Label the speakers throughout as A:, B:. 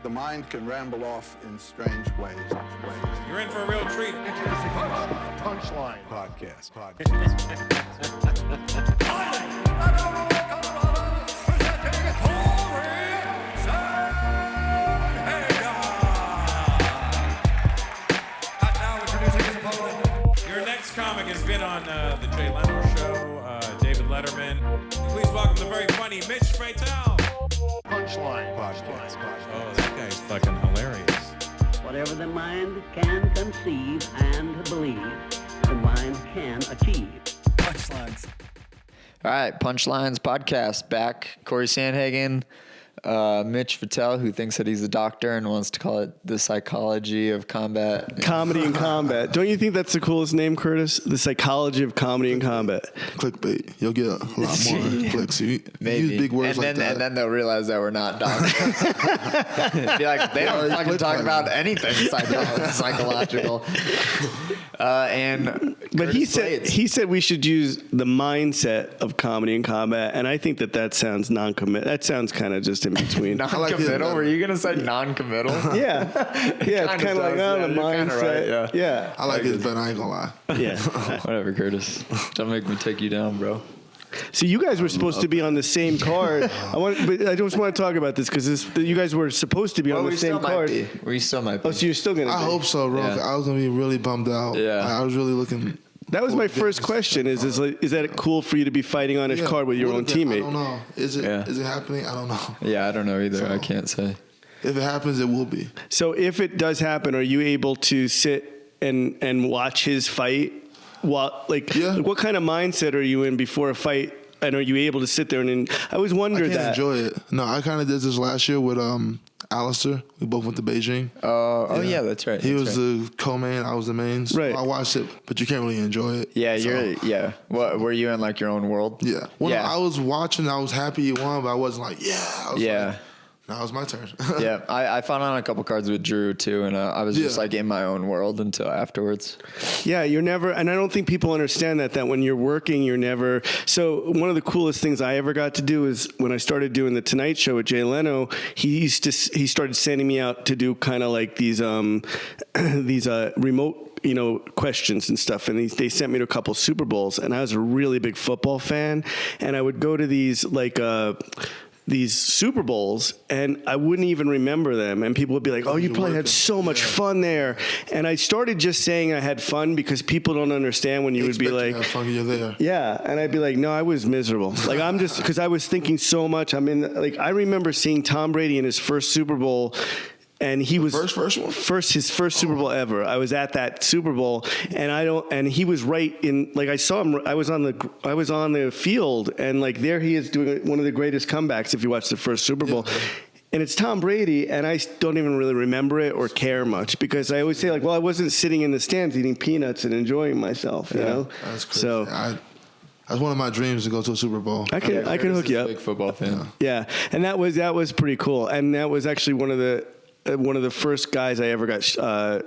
A: The mind can ramble off in strange ways.
B: You're in for a real treat.
A: Punchlines Podcast.
B: Your next comic has been on the Jay Leno Show, David Letterman. Please welcome the very funny Mitch Fatel.
A: Punchlines Podcast.
B: Oh, that guy's fucking hilarious.
C: Whatever the mind can conceive and believe, the mind can achieve.
D: Punchlines. All right, Punchlines Podcast back. Cory Sandhagen, Mitch Fatel, who thinks that he's a doctor and wants to call it the psychology of combat.
E: Comedy and combat. Don't you think that's the coolest name, Curtis? The psychology of comedy and combat.
F: Clickbait. You'll get a lot more clicks. You
D: Maybe.
F: use big words
D: and
F: like
D: then,
F: that.
D: And then they'll realize that we're not doctors. Be like, they don't fucking talk about anything psychological.
E: But he said we should use the mindset of comedy and combat, and I think that sounds non-committal. That sounds kind of just in between.
D: Non-committal? Were you gonna say non-committal?
E: Yeah, it's kind of like the mindset.
D: Right,
E: yeah.
F: I like his, but I ain't gonna lie.
E: Yeah.
D: Whatever, Curtis. Don't make me take you down, bro.
E: So you guys were supposed to be on the same card. But I just want to talk about this because you guys were supposed to be on the same card.
D: We still might be.
E: Oh, so you're still gonna?
F: I hope so, bro.
D: Yeah.
F: I was gonna be really bummed out.
D: Yeah.
F: I was really looking.
E: That was my first question. Is that cool for you to be fighting on his card with your own teammate?
F: I don't know. Is it happening? I don't know.
D: Yeah, I don't know either. I can't say.
F: If it happens, it will be.
E: So if it does happen, are you able to sit and watch his fight? What kind of mindset are you in before a fight? And are you able to sit there and I always wondered that.
F: I can't enjoy it. No, I kind of did this last year with Alistair. We both went to Beijing.
D: Oh yeah, that's right.
F: He was the co-main. I was the main. So
E: right.
F: I watched it, but you can't really enjoy it.
D: Yeah, What were you in like your own world?
F: Yeah. I was watching, I was happy he won, but I wasn't like,
D: yeah.
F: Now it's my turn.
D: Yeah, I fought on a couple cards with Drew too, and I was just like in my own world until afterwards.
E: Yeah, you're never, and I don't think people understand that when you're working, you're never. So one of the coolest things I ever got to do is when I started doing the Tonight Show with Jay Leno. He started sending me out to do kind of like these remote, questions and stuff. And they sent me to a couple Super Bowls, and I was a really big football fan, and I would go to these Super Bowls, and I wouldn't even remember them. And people would be like, oh, you probably had so much fun there. And I started just saying I had fun because people don't understand when you would be like,
F: have fun, you're there.
E: Yeah. And I'd be like, no, I was miserable. Like, I'm just, because I was thinking so much. I remember seeing Tom Brady in his first Super Bowl. And he was
F: first one?
E: His first Super Bowl ever. I was at that Super Bowl, and he was right in. Like I saw him. I was on the field, and like there he is doing one of the greatest comebacks. If you watch the first Super Bowl. And it's Tom Brady, and I don't even really remember it or care much because I always say like, well, I wasn't sitting in the stands eating peanuts and enjoying myself, you know.
F: That's crazy.
E: So
F: that's one of my dreams to go to a Super Bowl.
E: I can hook you up.
D: Big football fan.
E: Yeah, and that was pretty cool, and that was actually one of the first guys I ever got, I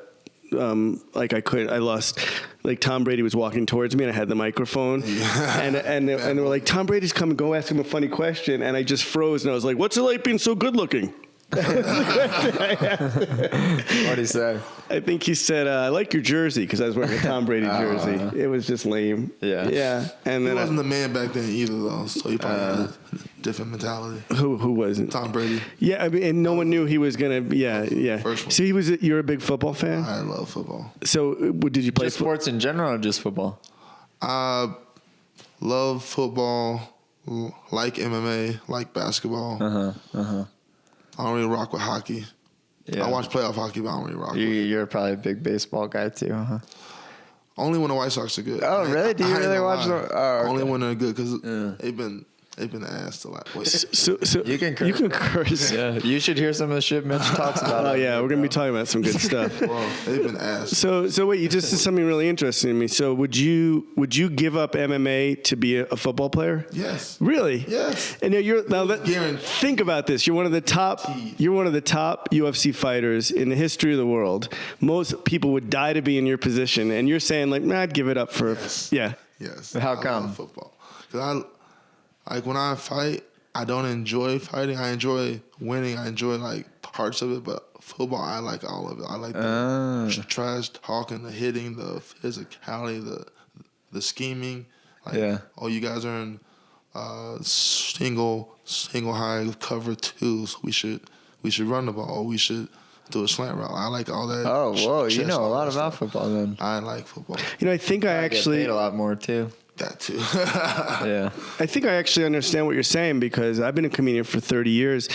E: lost, like Tom Brady was walking towards me and I had the microphone and they were like, Tom Brady's coming, go ask him a funny question. And I just froze and I was like, what's it like being so good looking?
D: What'd he say?
E: I think he said, I like your jersey because I was wearing a Tom Brady jersey. It was just lame. Yeah. And
F: He
E: then
F: wasn't the man back then either, though, so he probably had a different mentality.
E: Who wasn't?
F: Tom Brady.
E: Yeah, and no one knew he was going to, yeah.
F: First one.
E: So you're a big football fan?
F: I love football.
E: So did you play
D: Just sports in general or just football?
F: I love football, like MMA, like basketball. I don't really rock with hockey.
D: Yeah.
F: I watch playoff hockey, but I don't really rock with it.
D: You're probably a big baseball guy too, huh?
F: Only when the White Sox are good.
D: Oh, really? Do you really watch them? Oh, okay.
F: Only when they're good because they've been asked a lot.
E: So
D: you can curse.
E: You can curse.
D: Yeah, you should hear some of the shit Mitch talks about.
E: Oh yeah, we're gonna be talking about some good stuff.
F: Well, they've been asked.
E: So wait, you just said something really interesting to me. So would you give up MMA to be a football player?
F: Yes.
E: Really?
F: Yes.
E: And
F: Guaranteed.
E: think about this. You're one of the top UFC fighters in the history of the world. Most people would die to be in your position, and you're saying like, I'd give it up for yeah.
F: Yes.
D: How
F: I
D: come?
F: love football. Because when I fight, I don't enjoy fighting. I enjoy winning. I enjoy like parts of it, but football, I like all of it. I like the trash talking, the hitting, the physicality, the scheming. Like, oh, you guys are in single high cover twos. We should run the ball. Or we should do a slant route. I like all that.
D: Oh, whoa! You know a lot about football then.
F: I like football.
E: I think I actually
D: get paid a lot more too.
F: That too.
D: Yeah.
E: I think I actually understand what you're saying because I've been a comedian for 30 years,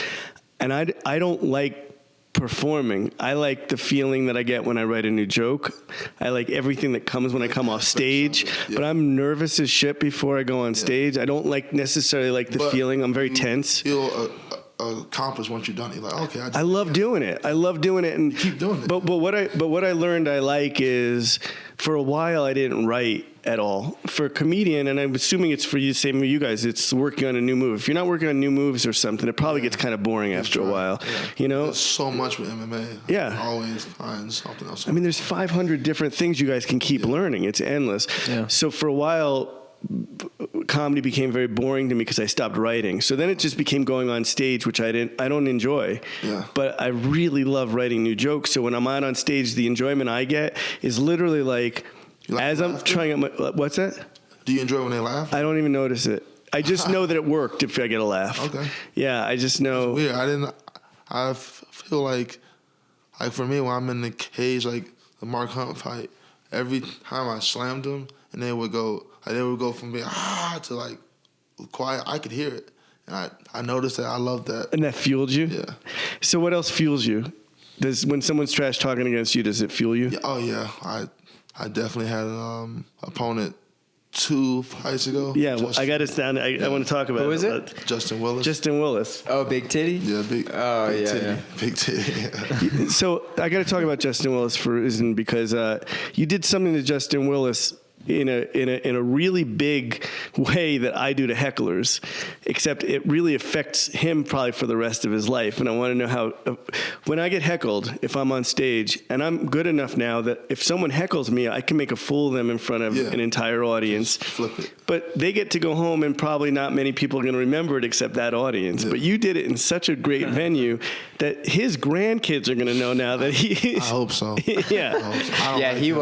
E: and I don't like performing. I like the feeling that I get when I write a new joke. I like everything that comes when I come off stage, but I'm nervous as shit before I go on stage. I don't necessarily like the feeling. I'm very tense.
F: Feel accomplished once you're done. You're like, okay.
E: I love doing it. I love doing it, and
F: you keep doing it.
E: But what I learned I like is, for a while I didn't write at all. For a comedian, and I'm assuming it's for you, same with you guys, it's working on a new move. If you're not working on new moves or something, it probably gets kind of boring after a while. Yeah.
F: There's so much with MMA.
E: Yeah.
F: I always find something else.
E: I mean, there's 500 different things you guys can keep learning. It's endless.
D: Yeah.
E: So for a while, comedy became very boring to me because I stopped writing. So then it just became going on stage, which I don't enjoy.
F: Yeah.
E: But I really love writing new jokes. So when I'm out on stage, the enjoyment I get is literally like as I'm trying out my, what's that?
F: Do you enjoy when they laugh?
E: I don't even notice it. I just know that it worked if I get a laugh.
F: Okay.
E: Yeah, I just know.
F: It's weird. I feel like for me, when I'm in the cage, like the Mark Hunt fight, every time I slammed him and they would go from being to like quiet, I could hear it. And I noticed that. I love that.
E: And that fueled you?
F: Yeah.
E: So what else fuels you? When someone's trash talking against you, does it fuel you?
F: Yeah, oh yeah. I definitely had an opponent 2 fights ago.
E: Yeah, I got it down. I want to talk about it.
D: Who is it?
F: Justin Willis.
E: Justin Willis.
D: Oh, big titty?
F: Yeah, big.
D: Oh,
F: big
D: yeah,
F: titty.
D: yeah.
F: Big titty.
E: So I got to talk about Justin Willis for a reason because you did something to Justin Willis in a really big way that I do to hecklers, except it really affects him probably for the rest of his life. And I want to know how, when I get heckled, if I'm on stage, and I'm good enough now that if someone heckles me, I can make a fool of them in front of an entire audience.
F: Just flip it.
E: But they get to go home and probably not many people are going to remember it except that audience. Yeah. But you did it in such a great venue that his grandkids are going to know now that he.
F: I hope so.
E: Yeah.
D: He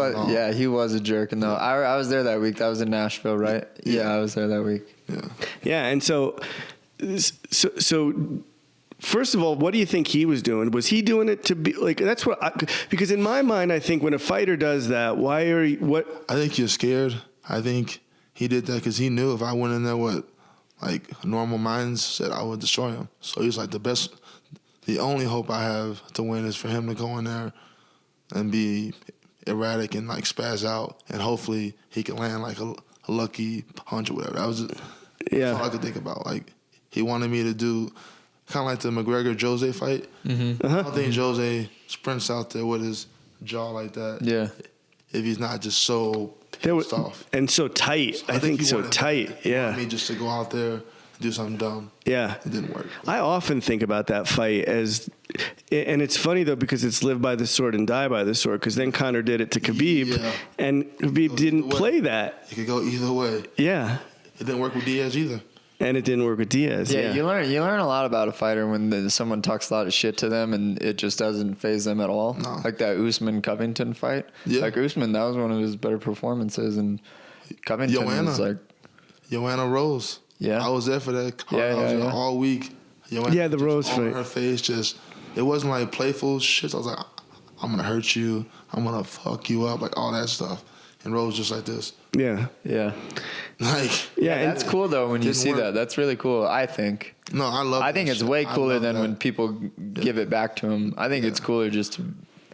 D: was a jerk. And though I was there that week. That was in Nashville, right? Yeah, I was there that week.
E: Yeah, and so first of all, what do you think he was doing? Was he doing it to be like? That's what. Because in my mind, I think when a fighter does that, why are you? What?
F: I think you're scared. I think he did that because he knew if I went in there with like a normal mindset, I would destroy him. So he's like the only hope I have to win is for him to go in there and be erratic and like spaz out, and hopefully he can land like a lucky punch or whatever. That's all I could think about. Like he wanted me to do kind of like the McGregor-Jose fight.
D: Mm-hmm.
F: I don't think Jose sprints out there with his jaw like that.
D: Yeah.
F: If he's not just so pissed off.
E: And so tight.
F: So
E: I think so tight.
F: He wanted me just to go out there and do something dumb.
E: Yeah.
F: It didn't work.
E: I often think about that fight as, and it's funny though because it's live by the sword and die by the sword. Because then Conor did it to Khabib, and Khabib didn't play that.
F: It could go either way.
E: Yeah.
F: It didn't work with Diaz either.
E: And it didn't work with Diaz.
D: Yeah, you learn a lot about a fighter when someone talks a lot of shit to them and it just doesn't faze them at all.
F: No.
D: Like that Usman-Covington fight.
F: Yeah.
D: Like Usman, that was one of his better performances, and Covington was like
F: Joanna Rose.
D: Yeah.
F: I was there for that.
D: Yeah,
F: I was
D: yeah.
F: all week. Joanna
E: Yeah, the Rose
F: on
E: fight.
F: her face, it wasn't like playful shit. I was like, I'm gonna hurt you. I'm gonna fuck you up, like all that stuff. And Rose just like this.
E: Yeah.
D: Yeah.
F: Like
E: Yeah.
D: That's cool though when you
F: didn't
D: see
F: work.
D: that. That's really cool, I think.
F: No, I love.
D: I think
F: that
D: it's
F: shit.
D: way
F: I
D: cooler
F: love
D: than
F: that.
D: when people give it back to him. I think it's cooler just to.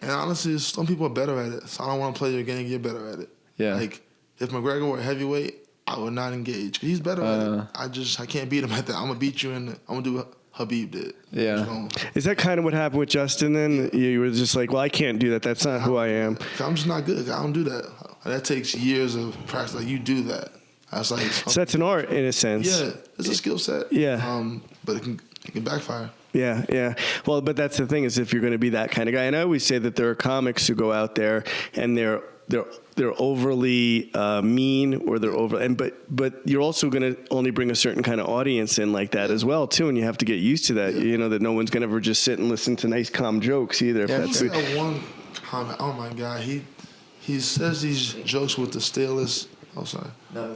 F: And honestly, some people are better at it. So I don't want to play your game and get better at it.
D: Yeah.
F: Like if McGregor were heavyweight, I would not engage. He's better at it. I can't beat him at that. I'm gonna beat you I'm gonna do what Khabib did.
D: Yeah.
F: So,
E: Is that kind of what happened with Justin then? You were just like, well, I can't do that. That's not who I am.
F: I'm just not good. I don't do that. That takes years of practice. Like you do that. That's like.
E: So that's an art in a sense.
F: Yeah, it's a skill set.
E: Yeah.
F: But it can backfire.
E: Yeah, yeah. Well, but that's the thing is if you're going to be that kind of guy, and I always say that there are comics who go out there and they're they're overly mean, or they're over, but you're also going to only bring a certain kind of audience in like that as well too, and you have to get used to that. You know that no one's going to ever just sit and listen to nice calm jokes either.
F: Yeah, that one comment. Oh my God, he says these jokes with the stalest. Oh, sorry. No.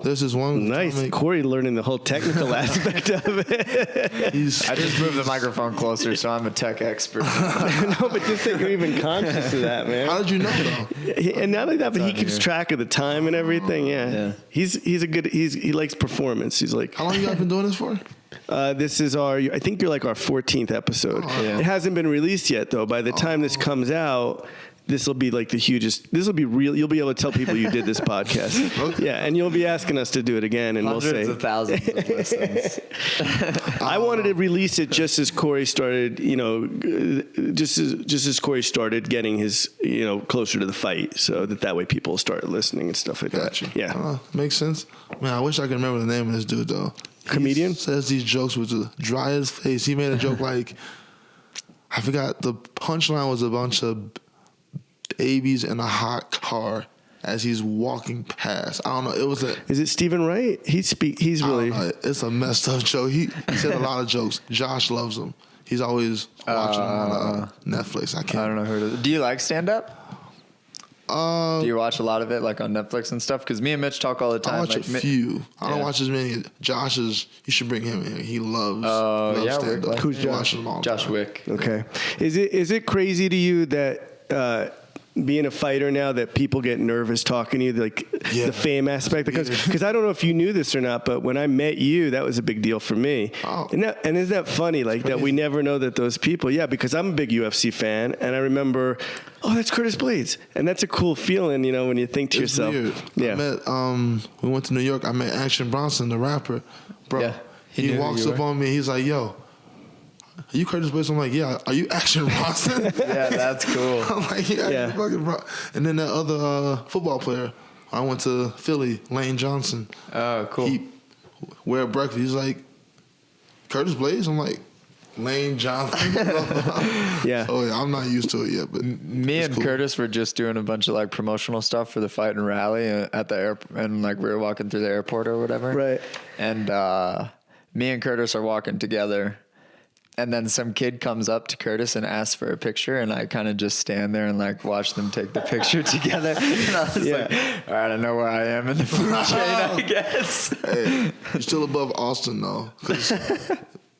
F: There's this one.
E: Nice. Cory learning the whole technical aspect of it.
D: I just moved the microphone closer, so I'm a tech expert.
E: No, but just that you're even conscious of that, man.
F: How did you know, though?
E: And not only that, but he keeps track of the time and everything. Yeah. He likes performance. He's like.
F: How long you guys been doing this for?
E: This is I think you're like our 14th episode.
F: Oh, yeah.
E: It hasn't been released yet, though. By the time this comes out, this will be like the hugest. This will be real. You'll be able to tell people you did this podcast.
F: Okay.
E: Yeah, and you'll be asking us to do it again, and
D: Hundreds
E: we'll say
D: of thousands of listens.
E: I wanted to release it just as Cory started, just as Cory started getting his, closer to the fight, so that way people start listening and stuff like
F: Gotcha.
E: that. Yeah,
F: makes sense. Man, I wish I could remember the name of this dude though.
E: Comedian?
F: He says these jokes with the driest face. He made a joke like, I forgot, the punchline was a bunch of babies in a hot car as he's walking past. I don't know. It was
E: Is it Stephen Wright? He's really.
F: I don't know. It's a messed up joke. He said a lot of jokes. Josh loves him. He's always watching him on Netflix. I
D: don't know who it is. Do you like stand up? Do you watch a lot of it, like on Netflix and stuff? Because me and Mitch talk all the time.
F: I watch a few. I don't watch as many. Josh's. You should bring him in. He loves. stand up.
E: Who's Josh?
D: Josh Wick.
E: Okay. Is it crazy to you that? Being a fighter now, that people get nervous talking to you, like the fame aspect, because I don't know if you knew this or not, but when I met you, that was a big deal for me.
F: Oh.
E: And isn't that funny? Like that we never know that those people, because I'm a big UFC fan, and I remember, that's Curtis Blaydes, and that's a cool feeling, when you think to yourself.
F: Weird.
E: Yeah.
F: I met. We went to New York. I met Action Bronson, the rapper, bro.
D: Yeah.
F: He walks up on me. He's like, "Yo, are you Curtis Blaydes?" I'm like, "Yeah." Are you Action Bronson?
D: Yeah, that's cool.
F: I'm like, "Yeah." Fucking bro. And then that other football player, I went to Philly, Lane Johnson.
D: Oh, cool.
F: We're at breakfast. He's like, "Curtis Blaydes?" I'm like, Lane Johnson.
E: Yeah.
F: Oh yeah, I'm not used to it yet, but
D: me and cool. Curtis were just doing a bunch of like promotional stuff for the fight and rally at the airport, and like we were walking through the airport or whatever.
E: Right.
D: And me and Curtis are walking together. And then some kid comes up to Curtis and asks for a picture, and I kind of just stand there and like watch them take the picture together. And I was like, all right, I know where I am in the food chain, I guess.
F: Hey, you're still above Austin though, because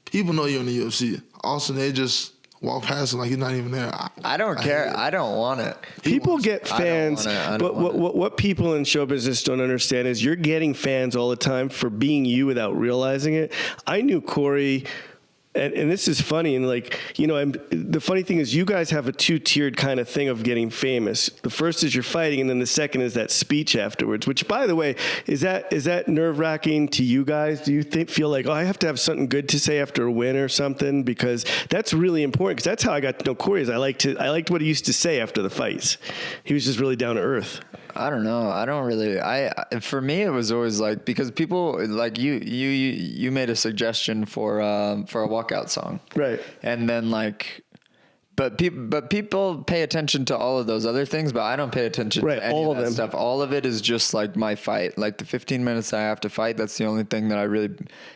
F: people know you're in the UFC. Austin, they just walk past him like he's not even there.
D: I don't care. I don't want it.
E: People get fans, but what people in show business don't understand is you're getting fans all the time for being you without realizing it. I knew Cory. And this is funny, and like, the funny thing is you guys have a two-tiered kind of thing of getting famous. The first is you're fighting, and then the second is that speech afterwards, which, by the way, is that nerve-wracking to you guys? Do you feel like, I have to have something good to say after a win or something? Because that's really important, because that's how I got to know Cory. I liked what he used to say after the fights. He was just really down to earth.
D: I don't know. I don't really. For me, it was always like, because people like you made a suggestion for a walkout song,
E: right?
D: And then like, but people pay attention to all of those other things, but I don't pay attention to any of that stuff. All of it is just like my fight, like the 15 minutes I have to fight. That's the only thing that I really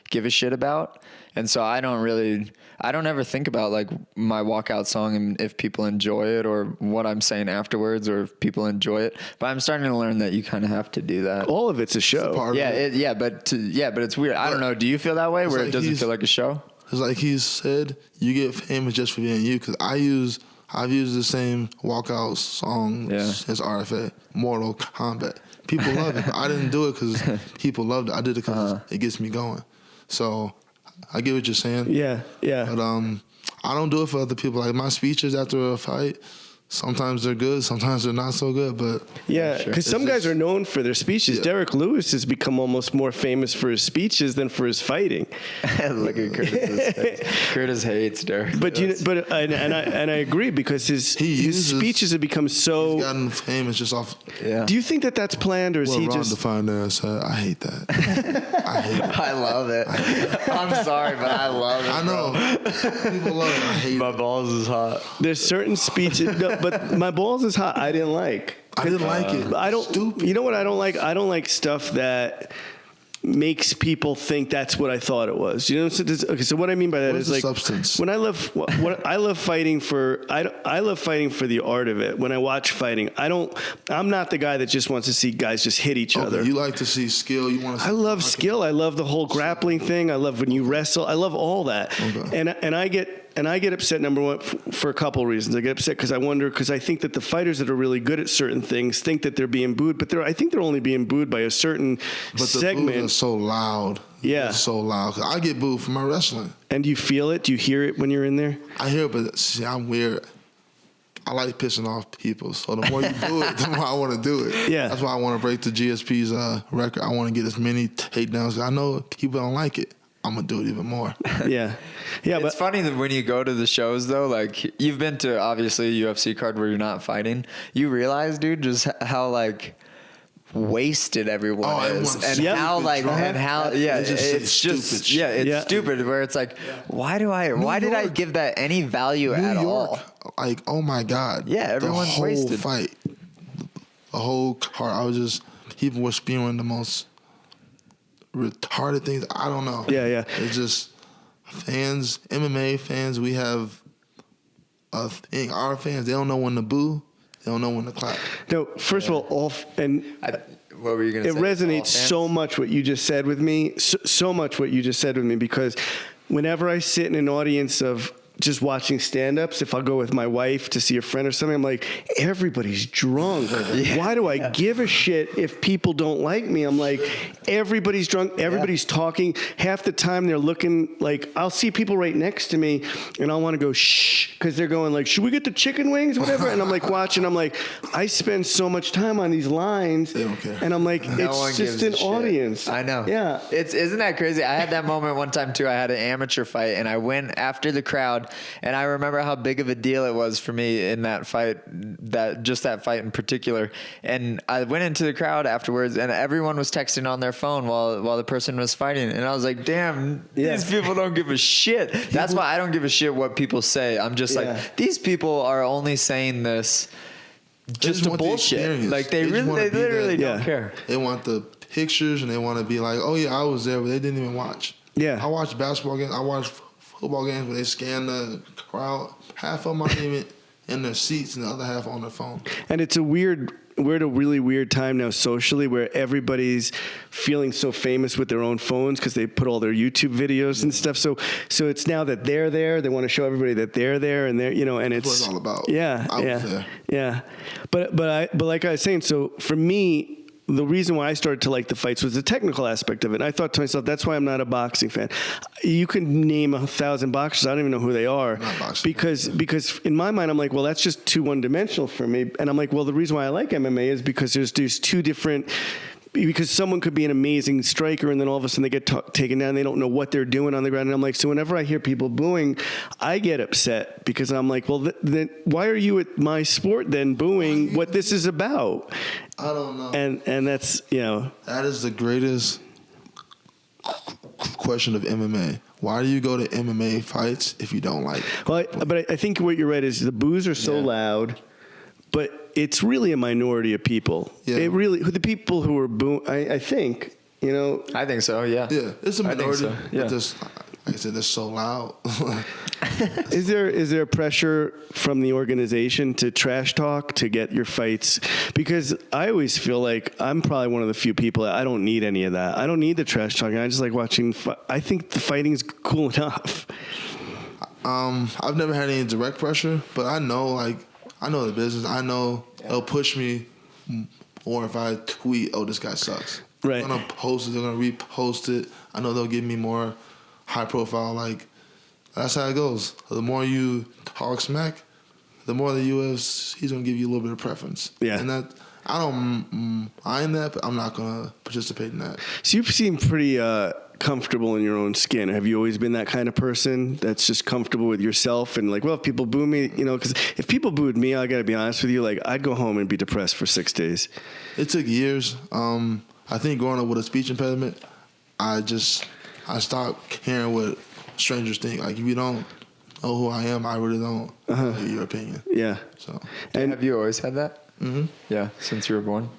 D: give a shit about. And so I don't ever think about like my walkout song and if people enjoy it or what I'm saying afterwards or if people enjoy it. But I'm starting to learn that you kind of have to do that.
E: All of it's a show.
F: But
D: it's weird. I don't know. Do you feel that way where it doesn't feel like a show?
F: It's like he said, you get famous just for being you. Because I've used the same walkout song since RFA, Mortal Kombat. People love it. But I didn't do it because people loved it. I did it because it gets me going. So I get what you're saying.
E: Yeah.
F: But I don't do it for other people. Like my speeches after a fight, sometimes they're good, sometimes they're not so good. But
E: because some guys are known for their speeches. Derek Lewis has become almost more famous for his speeches than for his fighting.
D: Look at Curtis's face. Curtis hates Derek.
E: But
D: Lewis.
E: I agree, because his speeches have become so.
F: He's gotten famous just off.
D: Yeah.
E: Do you think that that's planned, or is he
F: Ron
E: just?
F: defined there, so I hate that. I hate it.
D: I love it. I'm sorry, but I love it.
F: I know. People love it. I hate
D: My
F: it.
D: balls is hot.
E: There's certain speeches, no, but my balls is hot. I didn't like.
F: I didn't like it.
E: I don't.
F: Stupid.
E: You know what I don't like? I don't like stuff that makes people think that's what I thought it was. You know. Okay, so what I mean by that
F: What
E: is
F: is the
E: like
F: substance?
E: when I love fighting for. I love fighting for the art of it. When I watch fighting, I'm not the guy that just wants to see guys just hit each other.
F: You like to see skill. You want to.
E: I love skill. I love the whole grappling thing. I love when you wrestle. I love all that.
F: Okay.
E: And I get upset, number one, for a couple reasons. I get upset because I think that the fighters that are really good at certain things think that they're being booed, but I think they're only being booed by a certain segment.
F: The booing is so loud.
E: Yeah.
F: It's so loud. 'Cause I get booed for my wrestling.
E: And do you feel it? Do you hear it when you're in there?
F: I hear it, but see, I'm weird. I like pissing off people. So the more you do it, the more I want to do it.
E: Yeah.
F: That's why I want to break the GSP's record. I want to get as many takedowns. I know people don't like it. I'm going to do it even more.
E: Yeah. Yeah,
D: It's funny that when you go to the shows, though, like, you've been to, obviously, a UFC card where you're not fighting. You realize, dude, just how, like, wasted everyone is.
F: everyone's
D: And
F: stupid
D: how, like,
F: drunk.
D: and how, yeah,
F: They just say
D: it's just,
F: stupid shit.
D: yeah, it's
E: Yeah.
D: stupid, where it's like, why did I
F: York.
D: give that any value
F: New
D: at
F: York,
D: all?
F: like, oh my God.
D: Yeah, everyone's
F: the whole
D: wasted.
F: Fight, the whole card, people were spewing the most retarded things. I don't know.
E: Yeah.
F: It's just fans, MMA fans, we have a thing. Our fans, they don't know when to boo. They don't know when to clap.
E: No, first of all,
D: What were you going to
E: it
D: say?
E: resonates
D: All fans?
E: so much what you just said with me, so much what you just said with me, because whenever I sit in an audience of just watching stand-ups, if I'll go with my wife to see a friend or something, I'm like, everybody's drunk. Why do I give a shit if people don't like me? I'm like, everybody's drunk, everybody's talking. Half the time they're looking like, I'll see people right next to me and I'll want to go shh, because they're going like, should we get the chicken wings, whatever? And I'm like watching, I'm like, I spend so much time on these lines.
F: They don't care.
E: And I'm like,
D: No one
E: it's
D: gives
E: just
D: a
E: an
D: shit.
E: audience.
D: I know.
E: Yeah.
D: Isn't that crazy? I had that moment one time too. I had an amateur fight and I went after the crowd, and I remember how big of a deal it was for me in that fight, that fight in particular. And I went into the crowd afterwards and everyone was texting on their phone while the person was fighting. And I was like, damn, these people don't give a shit. That's why I don't give a shit what people say. I'm just like, these people are only saying this just to
F: want the
D: bullshit.
F: experience.
D: Like they
F: just wanna be
D: literally
F: there.
D: don't care.
F: They want the pictures and they want to be like, oh yeah, I was there, but they didn't even watch.
E: Yeah.
F: I watch basketball games. I watch football games where they scan the crowd. Half of them aren't even in their seats and the other half on their phone.
E: And we're at a really weird time now socially where everybody's feeling so famous with their own phones because they put all their YouTube videos and stuff. So it's now that they're there, they want to show everybody that they're there, and they're, and it's
F: That's what it's all about.
E: Yeah,
F: I was there.
E: Yeah. But like I was saying, so for me, the reason why I started to like the fights was the technical aspect of it. And I thought to myself, that's why I'm not a boxing fan. You can name 1,000 boxers, I don't even know who they are.
F: Not boxing.
E: Because in my mind, I'm like, well, that's just too one-dimensional for me. And I'm like, well, the reason why I like MMA is because there's two different. Because someone could be an amazing striker and then all of a sudden they get taken down and they don't know what they're doing on the ground. And I'm like, so whenever I hear people booing, I get upset because I'm like, well, then why are you at my sport then booing what this is about?
F: I don't know.
E: And that's,
F: That is the greatest question of MMA. Why do you go to MMA fights if you don't like it?
E: Well, but I think what you're right is the boos are so loud, but it's really a minority of people.
F: Yeah.
E: The people who are booing, I think,
D: I think so, yeah.
F: Yeah, it's a minority.
D: so, yeah.
F: But just, like I said, they're so loud.
E: Is there pressure from the organization to trash talk to get your fights? Because I always feel like I'm probably one of the few people that I don't need any of that. I don't need the trash talking. I just like watching. I think the fighting is cool enough.
F: I've never had any direct pressure, but I know the business. I know they'll push me more if I tweet, oh, this guy sucks.
E: Right.
F: They're going to post it. They're going to repost it. I know they'll give me more high profile. That's how it goes. The more you talk smack, the more the UFC's going to give you a little bit of preference.
E: Yeah.
F: And that, I don't mind that, but I'm not going to participate in that.
E: So you seem pretty comfortable in your own skin. Have you always been that kind of person that's just comfortable with yourself and like, well, if people boo me, because if people booed me, I got to be honest with you, I'd go home and be depressed for 6 days.
F: It took years. I think growing up with a speech impediment, I stopped caring what strangers think. Like, if you don't know who I am, I really don't know your opinion.
E: Yeah.
F: So,
D: And have you always had that?
F: Mm-hmm.
D: Yeah, since you were born.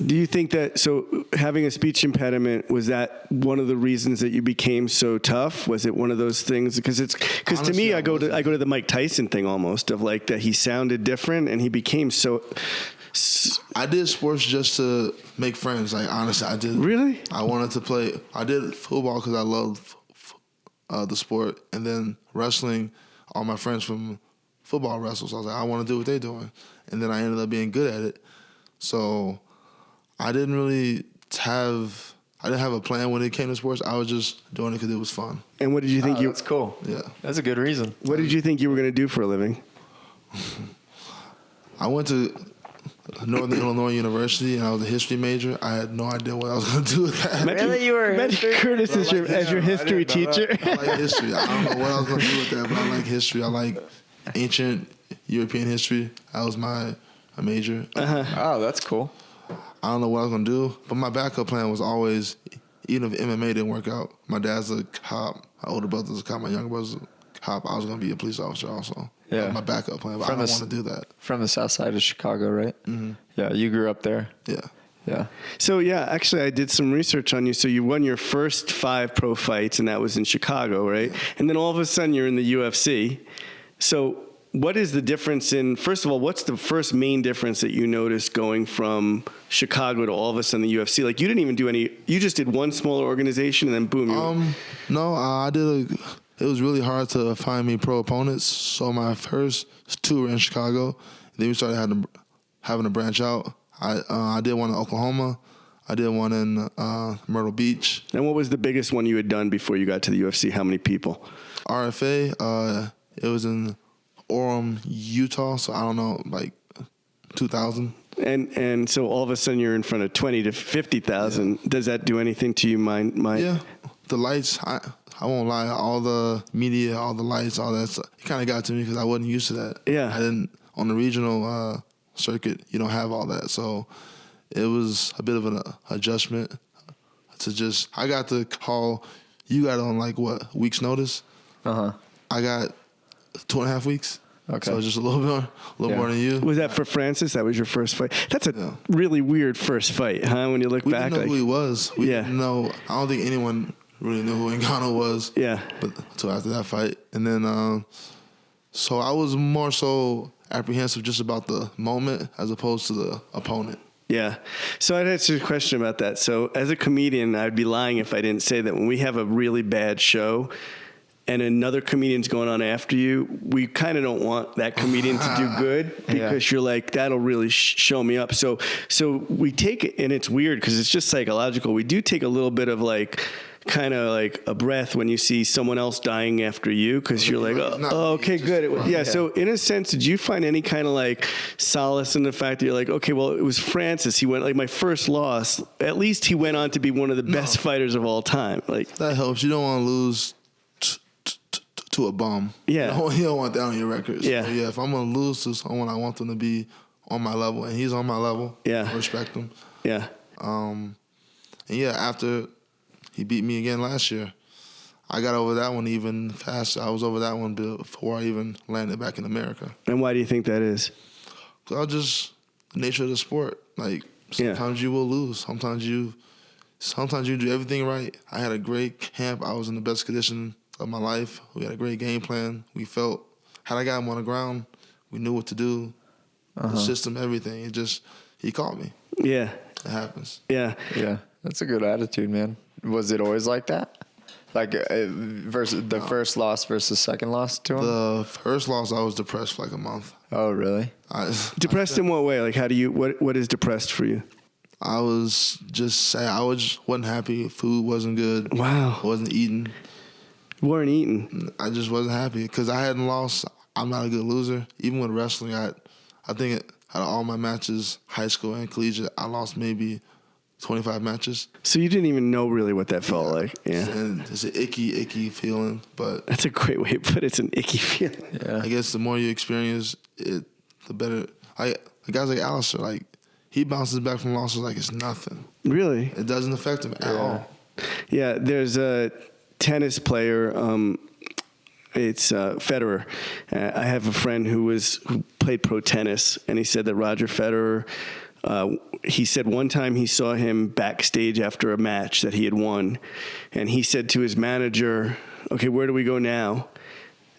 E: Do you think that, so having a speech impediment, was that one of the reasons that you became so tough? Was it one of those things? Because to me, I go to the Mike Tyson thing almost, of like that he sounded different and he became so.
F: I did sports just to make friends. Like, honestly, I did.
E: Really?
F: I wanted to play. I did football because I loved the sport, and then wrestling. All my friends from football wrestle, so I was like, I want to do what they're doing, and then I ended up being good at it. So I didn't have a plan when it came to sports. I was just doing it because it was fun.
E: And what did you think
D: That's cool.
F: Yeah.
D: That's a good reason.
E: What did you think you were going to do for a living?
F: I went to Northern Illinois University, and I was a history major. I had no idea what I was going to do with that.
D: Really? You were
E: Imagine Curtis as your history teacher.
F: I like history. I don't know what I was going to do with that, but I like history. I like ancient European history. That was my major.
D: Oh, that's cool.
F: I don't know what I was going to do, but my backup plan was always, even if MMA didn't work out, my dad's a cop, my older brother's a cop, my younger brother's a cop, I was going to be a police officer also.
D: Yeah.
F: That was my backup plan, but I don't want to do that.
D: From the south side of Chicago, right? Mm-hmm. Yeah, you grew up there.
F: Yeah.
D: Yeah.
E: So, yeah, actually, I did some research on you. So you won your first 5 pro fights, and that was in Chicago, right? And then all of a sudden, you're in the UFC. So what is the difference in, first of all, what's the first main difference that you noticed going from Chicago to all of a sudden the UFC? Like, you didn't even do any, you just did one smaller organization, and then boom.
F: No, it was really hard to find me pro opponents. So my first 2 were in Chicago. Then we started having to branch out. I did one in Oklahoma. I did one in Myrtle Beach.
E: And what was the biggest one you had done before you got to the UFC? How many people?
F: RFA, it was in Orem, Utah. So I don't know, like 2,000.
E: And so all of a sudden you're in front of 20 to 50,000. Yeah. Does that do anything to you?
F: Yeah, the lights. I won't lie. All the media, all the lights, all that stuff. It kind of got to me because I wasn't used to that.
E: Yeah,
F: I didn't on the regional circuit. You don't have all that, so it was a bit of an adjustment to just. I got the call. You got on like what week's notice? I got 2.5 weeks.
E: Okay.
F: So just a little more than you.
E: Was that for Francis? That was your first fight? That's a really weird first fight, huh? When you look back.
F: We didn't know who he was. We didn't know. I don't think anyone really knew who Ngannou was.
E: Yeah.
F: But until after that fight. And then, so I was more so apprehensive just about the moment as opposed to the opponent.
E: Yeah. So I'd ask you a question about that. So as a comedian, I'd be lying if I didn't say that when we have a really bad show and another comedian's going on after you, we kind of don't want that comedian to do good because you're like, that'll really show me up. So we take it, and it's weird because it's just psychological. We do take a little bit of like, kind of like a breath when you see someone else dying after you because you're like, oh, okay, good. Yeah. So in a sense, did you find any kind of like solace in the fact that you're like, okay, well, it was Francis. He went like my first loss. At least he went on to be one of the best fighters of all time. Like
F: that helps. You don't want to lose to a bum.
E: Yeah.
F: You don't want that on your records.
E: Yeah.
F: So yeah. If I'm going to lose to someone, I want them to be on my level, and he's on my level.
E: Yeah.
F: I respect him.
E: Yeah.
F: And yeah, after he beat me again last year, I got over that one even faster. I was over that one before I even landed back in America.
E: And why do you think that is?
F: Because just the nature of the sport. Like sometimes you will lose. Sometimes you do everything right. I had a great camp. I was in the best condition of my life. We had a great game plan. We felt, had I got him on the ground, we knew what to do. The system, everything. He caught me.
E: Yeah.
F: It happens.
E: Yeah.
D: Yeah. That's a good attitude, man. Was it always like that? Like versus the first loss versus second loss to him?
F: The first loss, I was depressed for like a month.
D: Oh, really?
E: Depressed in what way? Like, how do you? What is depressed for you?
F: I was just sad. Wasn't happy. Food wasn't good.
E: Wow.
F: I wasn't eating.
E: You weren't eating.
F: I just wasn't happy because I hadn't lost. I'm not a good loser. Even with wrestling, I think out of all my matches, high school and collegiate, I lost maybe 25 matches.
E: So you didn't even know really what that felt like. Yeah.
F: And it's an icky feeling, but
E: that's a great way to put it. It's an icky feeling.
F: Yeah. I guess the more you experience it, the better. Guys like Alistair, like he bounces back from losses like it's nothing.
E: Really?
F: It doesn't affect him at all.
E: Yeah, there's a tennis player. It's Federer. I have a friend who played pro tennis, and he said that Roger Federer. He said one time he saw him backstage after a match that he had won, and he said to his manager, "Okay, where do we go now?"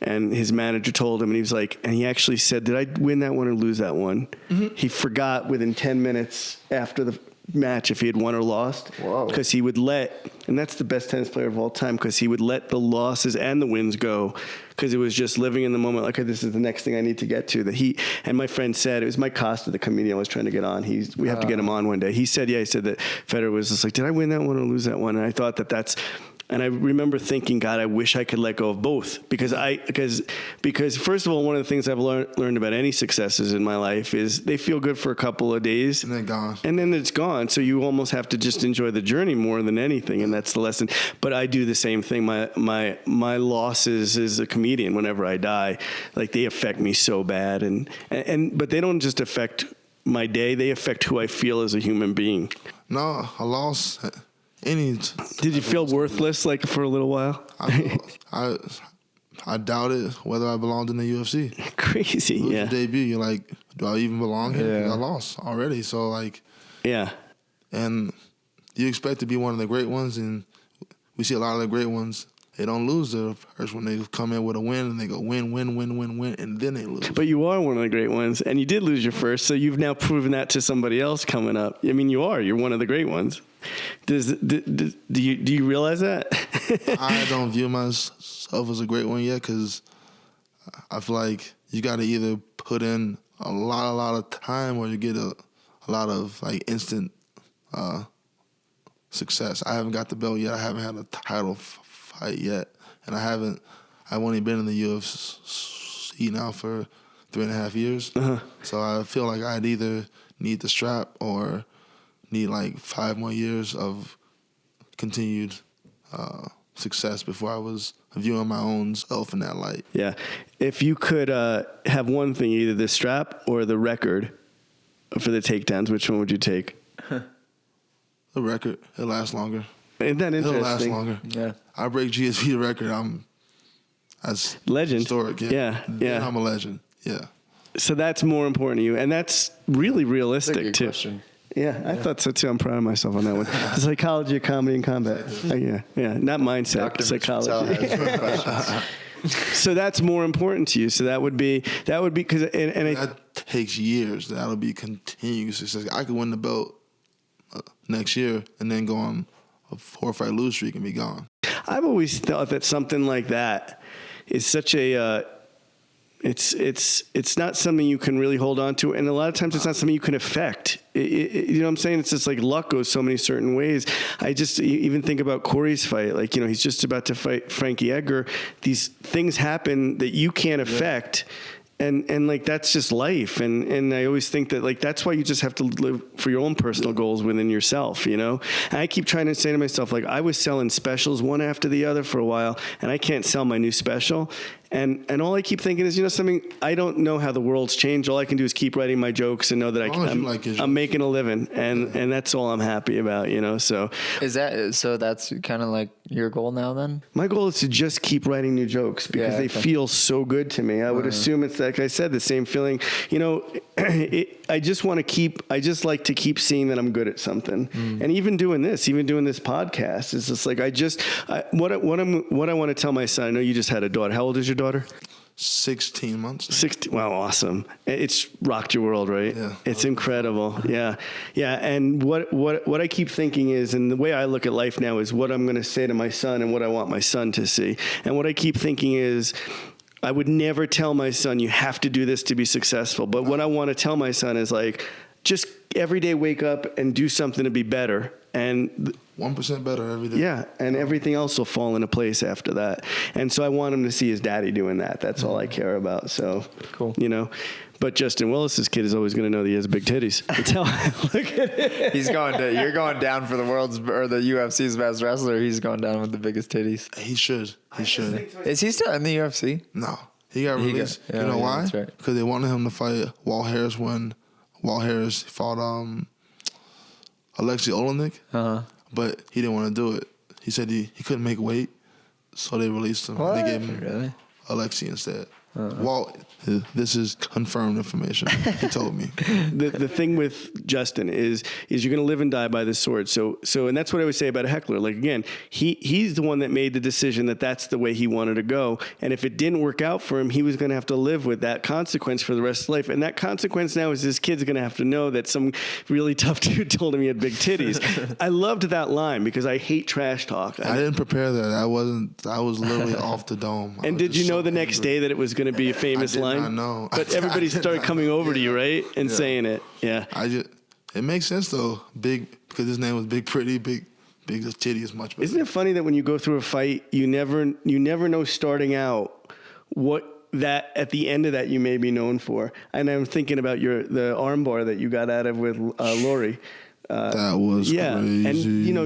E: And his manager told him, and he was like, and he actually said, "Did I win that one or lose that one?" Mm-hmm. He forgot within 10 minutes after the match if he had won or lost.
D: Whoa.
E: Because he would and that's the best tennis player of all time, because he would let the losses and the wins go, because it was just living in the moment, like, okay, this is the next thing I need to get to. And my friend said, it was Mike Costa, the comedian I was trying to get on. We have to get him on one day. He said that Federer was just like, did I win that one or lose that one? And I thought and I remember thinking, God, I wish I could let go of both, because first of all, one of the things I've learned about any successes in my life is they feel good for a couple of days,
F: and then gone,
E: and then it's gone. So you almost have to just enjoy the journey more than anything, and that's the lesson. But I do the same thing. My losses as a comedian, whenever I die, like, they affect me so bad, but they don't just affect my day; they affect who I feel as a human being.
F: No, a loss.
E: Did you feel worthless, like, for a little while?
F: I doubted whether I belonged in the UFC.
E: Crazy,
F: Lose
E: yeah.
F: your debut, you're like, do I even belong here?
D: Yeah.
F: I lost already, so, like,
E: yeah.
F: And you expect to be one of the great ones, and we see a lot of the great ones. They don't lose the first one. They come in with a win, and they go win, and then they lose.
E: But you are one of the great ones, and you did lose your first, so you've now proven that to somebody else coming up. I mean, you're one of the great ones. Do you realize that?
F: I don't view myself as a great one yet, because I feel like you got to either put in a lot of time, or you get a lot of, like, instant success. I haven't got the belt yet. I haven't had a title fight yet, and I've only been in the UFC now for 3.5 years. Uh-huh. So I feel like I'd either need the strap or need, like, 5 more years of continued success before I was viewing my own self in that light.
E: Yeah. If you could have one thing, either the strap or the record for the takedowns, which one would you take?
F: The record. It'll last longer.
E: Isn't that interesting?
F: It'll last longer.
D: Yeah.
F: I break GSP record. That's
E: legend.
F: Historic. Yeah.
E: Yeah.
F: I'm a legend. Yeah.
E: So that's more important to you, and that's really realistic,
D: That's a good
E: too.
D: question.
E: Yeah, I thought so too. I'm proud of myself on that one. The psychology of comedy and combat. Yeah, not mindset,
D: Dr.
E: psychology. So that's more important to you. So that would be because
F: that takes years. That'll be continuous success. I could win the belt next year and then go on a 4-fight lose streak and be gone.
E: I've always thought that something like that is such a. It's not something you can really hold on to, and a lot of times it's not something you can affect. You know what I'm saying? It's just like luck goes so many certain ways. I just even think about Cory's fight. Like, he's just about to fight Frankie Edgar. These things happen that you can't affect. And like, that's just life. And I always think that, like, that's why you just have to live for your own personal goals within yourself, And I keep trying to say to myself, like, I was selling specials one after the other for a while, and I can't sell my new special. And all I keep thinking is, something, I don't know how the world's changed. All I can do is keep writing my jokes and know that I'm making a living, and that's all I'm happy about, so.
D: So that's kind of like your goal now then?
E: My goal is to just keep writing new jokes because they feel so good to me. I would assume it's, like I said, the same feeling. I just like to keep seeing that I'm good at something. And even doing this podcast, it's just like, what I want to tell my son. I know you just had a daughter. How old is your daughter?
F: 16 months.
E: 16. Wow, awesome. It's rocked your world, right?
F: Yeah.
E: It's incredible. Yeah. And what I keep thinking is, and the way I look at life now is what I'm going to say to my son and what I want my son to see. And what I keep thinking is, I would never tell my son, you have to do this to be successful. But what I want to tell my son is, like, just every day wake up and do something to be better. And
F: 1% better every day.
E: Yeah, and everything else will fall into place after that. And so I want him to see his daddy doing that. That's all I care about. So,
D: cool.
E: But Justin Willis's kid is always going to know that he has big titties. That's how I look at it.
D: You're going down for the UFC's best wrestler. He's going down with the biggest titties.
F: He should.
D: Is he still in the UFC?
F: No. He got released. You know why?
D: That's right.
F: Because they wanted him to fight Walt Harris when Walt Harris fought Alexei Olenek.
D: Uh-huh.
F: But he didn't want to do it. he said he couldn't make weight, so they released him.
D: What?
F: They gave him
D: Really?
F: Alexi instead. Well, this is confirmed information. He told me.
E: The thing with Justin is you're going to live and die by the sword. So and that's what I would say about a heckler. Like, again, he's the one that made the decision that that's the way he wanted to go. And if it didn't work out for him, he was going to have to live with that consequence for the rest of his life. And that consequence now is his kid's going to have to know that some really tough dude told him he had big titties. I loved that line because I hate trash talk.
F: I didn't prepare that. I was literally off the dome.
E: And did you know the next day that it was going to be a famous line?
F: I did not know.
E: But everybody started coming over to you, right? And saying it. Yeah.
F: It makes sense though. Big, because his name was Big Pretty, Big Titty is much better.
E: Isn't it funny that when you go through a fight, you never know starting out what that at the end of that you may be known for? And I'm thinking about the armbar that you got out of with Lori.
F: That was crazy.
E: And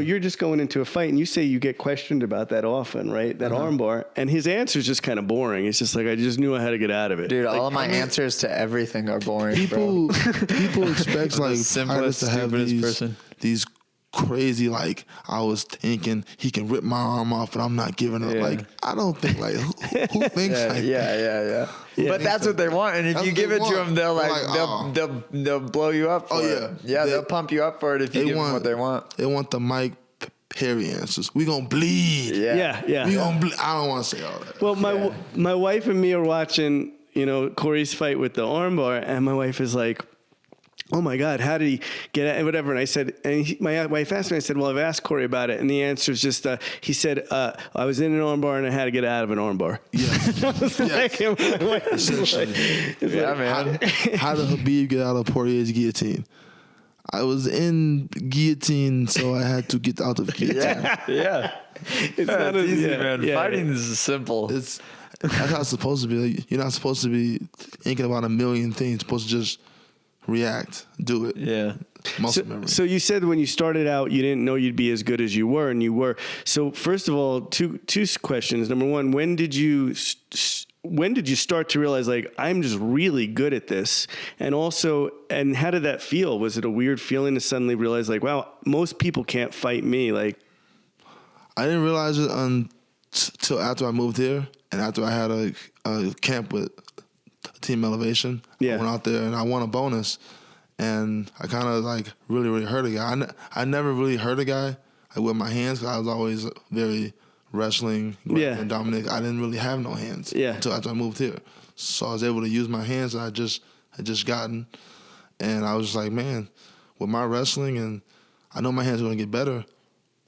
E: you're just going into a fight, and you say you get questioned about that often, right? That armbar, and his answer is just kind of boring. It's just like, I just knew I had to get out of it.
D: Dude, all of my answers to everything are boring.
F: People expect like
D: simplest,
F: pilots to have
D: stupidest person.
F: these crazy, like, I was thinking he can rip my arm off, but I'm not giving up.
D: Yeah.
F: Like, I don't think like who thinks like
D: yeah. But that's what they want, and if
F: That's
D: you
F: what
D: give
F: they
D: it to
F: want.
D: them, they'll
F: They're
D: like,
F: like,
D: they'll blow you up. For it. They'll pump you up for it if you give them what they want.
F: They want the Mike Perry answers. We gonna bleed.
E: Yeah.
F: We gonna bleed. I don't want to say all that.
E: Well, my wife and me are watching, Cory's fight with the armbar, and my wife is like, oh my God, how did he get it? Whatever. And I said, my wife asked me, I said, well, I've asked Cory about it. And the answer is just, he said, I was in an armbar and I had to get out of an armbar.
F: Yes.
D: Man.
F: How did Habib get out of Poirier's guillotine? I was in guillotine, so I had to get out of guillotine.
D: Yeah.
E: It's not as
D: easy, man.
E: Yeah,
D: Fighting is simple.
F: That's how it's supposed to be. Like, you're not supposed to be thinking about a million things. You're supposed to just react, do it.
D: Yeah.
F: Muscle memory.
E: So you said when you started out, you didn't know you'd be as good as you were, and you were. So first of all, two questions. Number one, when did you start to realize, like, I'm just really good at this? And also, and how did that feel? Was it a weird feeling to suddenly realize, like, wow, most people can't fight me? Like,
F: I didn't realize it until after I moved here and after I had a camp with Team Elevation.
E: Yeah.
F: I went out there and I won a bonus, and I kind of like really hurt a guy. I never really hurt a guy like with my hands, because I was always very wrestling and dominant. I didn't really have no hands until after I moved here. So I was able to use my hands that I just gotten, and I was just like, man, with my wrestling, and I know my hands are gonna get better,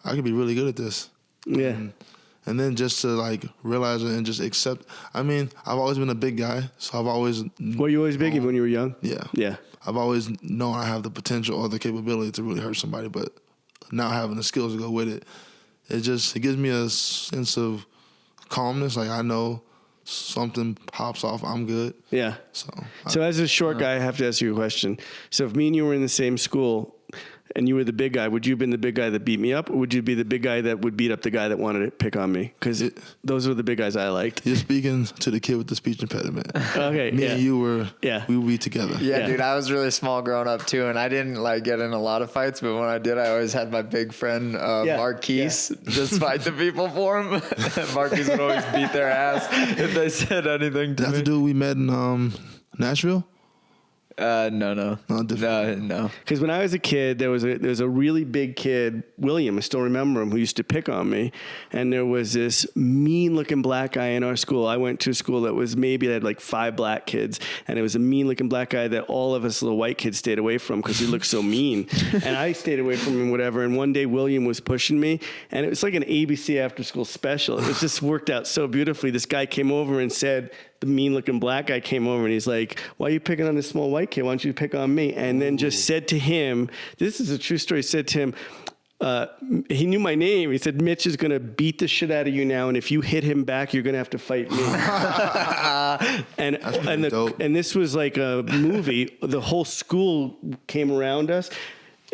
F: I could be really good at this.
E: yeah.
F: And then just to like realize it and just accept. I mean, I've always been a big guy, so I've always.
E: Were you always big when you were young?
F: Yeah.
E: Yeah.
F: I've always known I have the potential or the capability to really hurt somebody, but now having the skills to go with it, it gives me a sense of calmness. Like, I know something pops off, I'm good.
E: Yeah. So as a short guy, I have to ask you a question. So if me and you were in the same school and you were the big guy, would you have been the big guy that beat me up, or would you be the big guy that would beat up the guy that wanted to pick on me? Because those are the big guys I liked.
F: You're speaking to the kid with the speech impediment.
E: Okay.
F: Me and you we would be together.
D: Yeah, dude, I was really small growing up too, and I didn't like get in a lot of fights, but when I did, I always had my big friend Marquise just fight the people for him. Marquise would always beat their ass if they said anything to
F: That's
D: me.
F: the dude we met in Nashville?
D: No.
F: No.
E: Because when I was a kid, there was a really big kid, William, I still remember him, who used to pick on me. And there was this mean-looking black guy in our school. I went to a school that was maybe had like 5 black kids, and it was a mean-looking black guy that all of us little white kids stayed away from because he looked so mean. And I stayed away from him, whatever. And one day William was pushing me, and it was like an ABC after-school special. It was just worked out so beautifully. This guy came over and said, the mean-looking black guy came over and he's like, why are you picking on this small white kid? Why don't you pick on me? And then just said to him, this is a true story, said to him, he knew my name. He said, Mitch is going to beat the shit out of you now, and if you hit him back, you're going to have to fight me. and this was like a movie. The whole school came around us.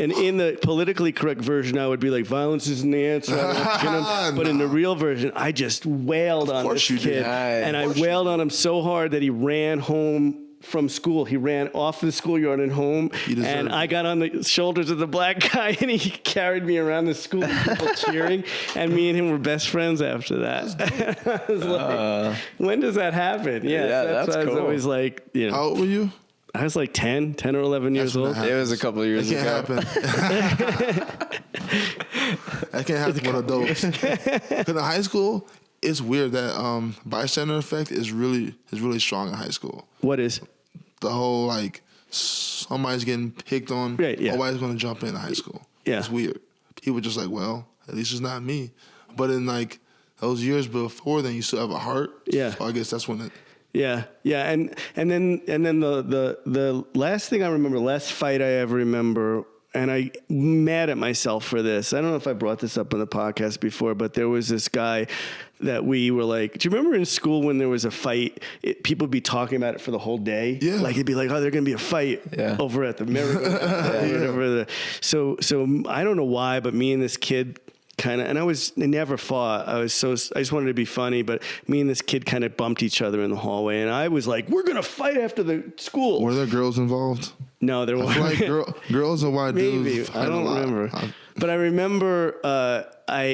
E: And in the politically correct version, I would be like, violence isn't the answer. But in the real version, I just wailed on this kid. And I wailed on him so hard that he ran home from school. He ran off the schoolyard and home, and I got on the shoulders of the black guy, and he carried me around the school, people cheering, and me and him were best friends after that. I was like, when does that happen? Yeah,
D: that's
E: I was
D: cool.
E: always like, you know.
F: How old were you?
E: I was like 10 or 11 years old.
D: It was a couple of years
F: That
D: ago.
F: can't happen. That can't happen with adults. Because in high school, it's weird that bystander effect is really strong in high school.
E: What is?
F: The whole like somebody's getting picked on,
E: Right, yeah.
F: nobody's gonna jump in high school.
E: Yeah.
F: It's weird. People just like, well, at least it's not me. But in like those years before then, you still have a heart.
E: Yeah.
F: So I guess that's when it.
E: Yeah, and then the last thing I remember, last fight I ever remember, and I'm mad at myself for this. I don't know if I brought this up on the podcast before, but there was this guy that we were like, do you remember in school when there was a fight, people would be talking about it for the whole day?
F: Yeah.
E: Like it'd be like, oh, there's going to be a fight over at the mirror. So I don't know why, but me and this kid kind of, and I never fought. I just wanted to be funny, but me and this kid kind of bumped each other in the hallway, and I was like, we're going to fight after the school.
F: Were there girls involved?
E: No, there
F: I feel
E: weren't.
F: like girls and white
E: Maybe.
F: dudes fight
E: I don't
F: a lot.
E: remember. But I remember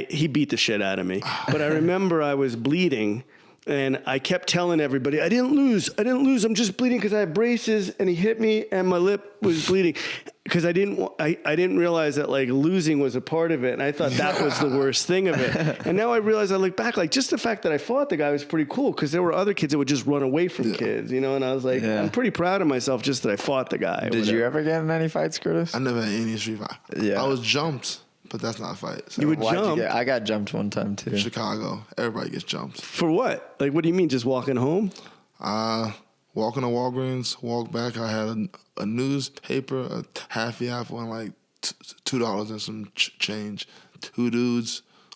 E: he beat the shit out of me. But I remember I was bleeding, and I kept telling everybody, I didn't lose. I'm just bleeding because I had braces, and he hit me, and my lip was bleeding. Because I didn't realize that like losing was a part of it, and I thought that was the worst thing of it. And now I realize, I look back, like just the fact that I fought the guy was pretty cool, because there were other kids that would just run away from kids, you know. And I was like, I'm pretty proud of myself just that I fought the guy.
D: Did you ever get in any fights, Curtis?
F: I never had any street fight.
D: Yeah.
F: I was jumped, but that's not a fight. So
E: You would
D: Why'd
E: jump
D: I got jumped one time too.
F: Chicago, everybody gets jumped.
E: for what? Like, what do you mean, just walking home?
F: Walking to Walgreens, walk back. I had a newspaper, a halfy apple, and like $2 and some change.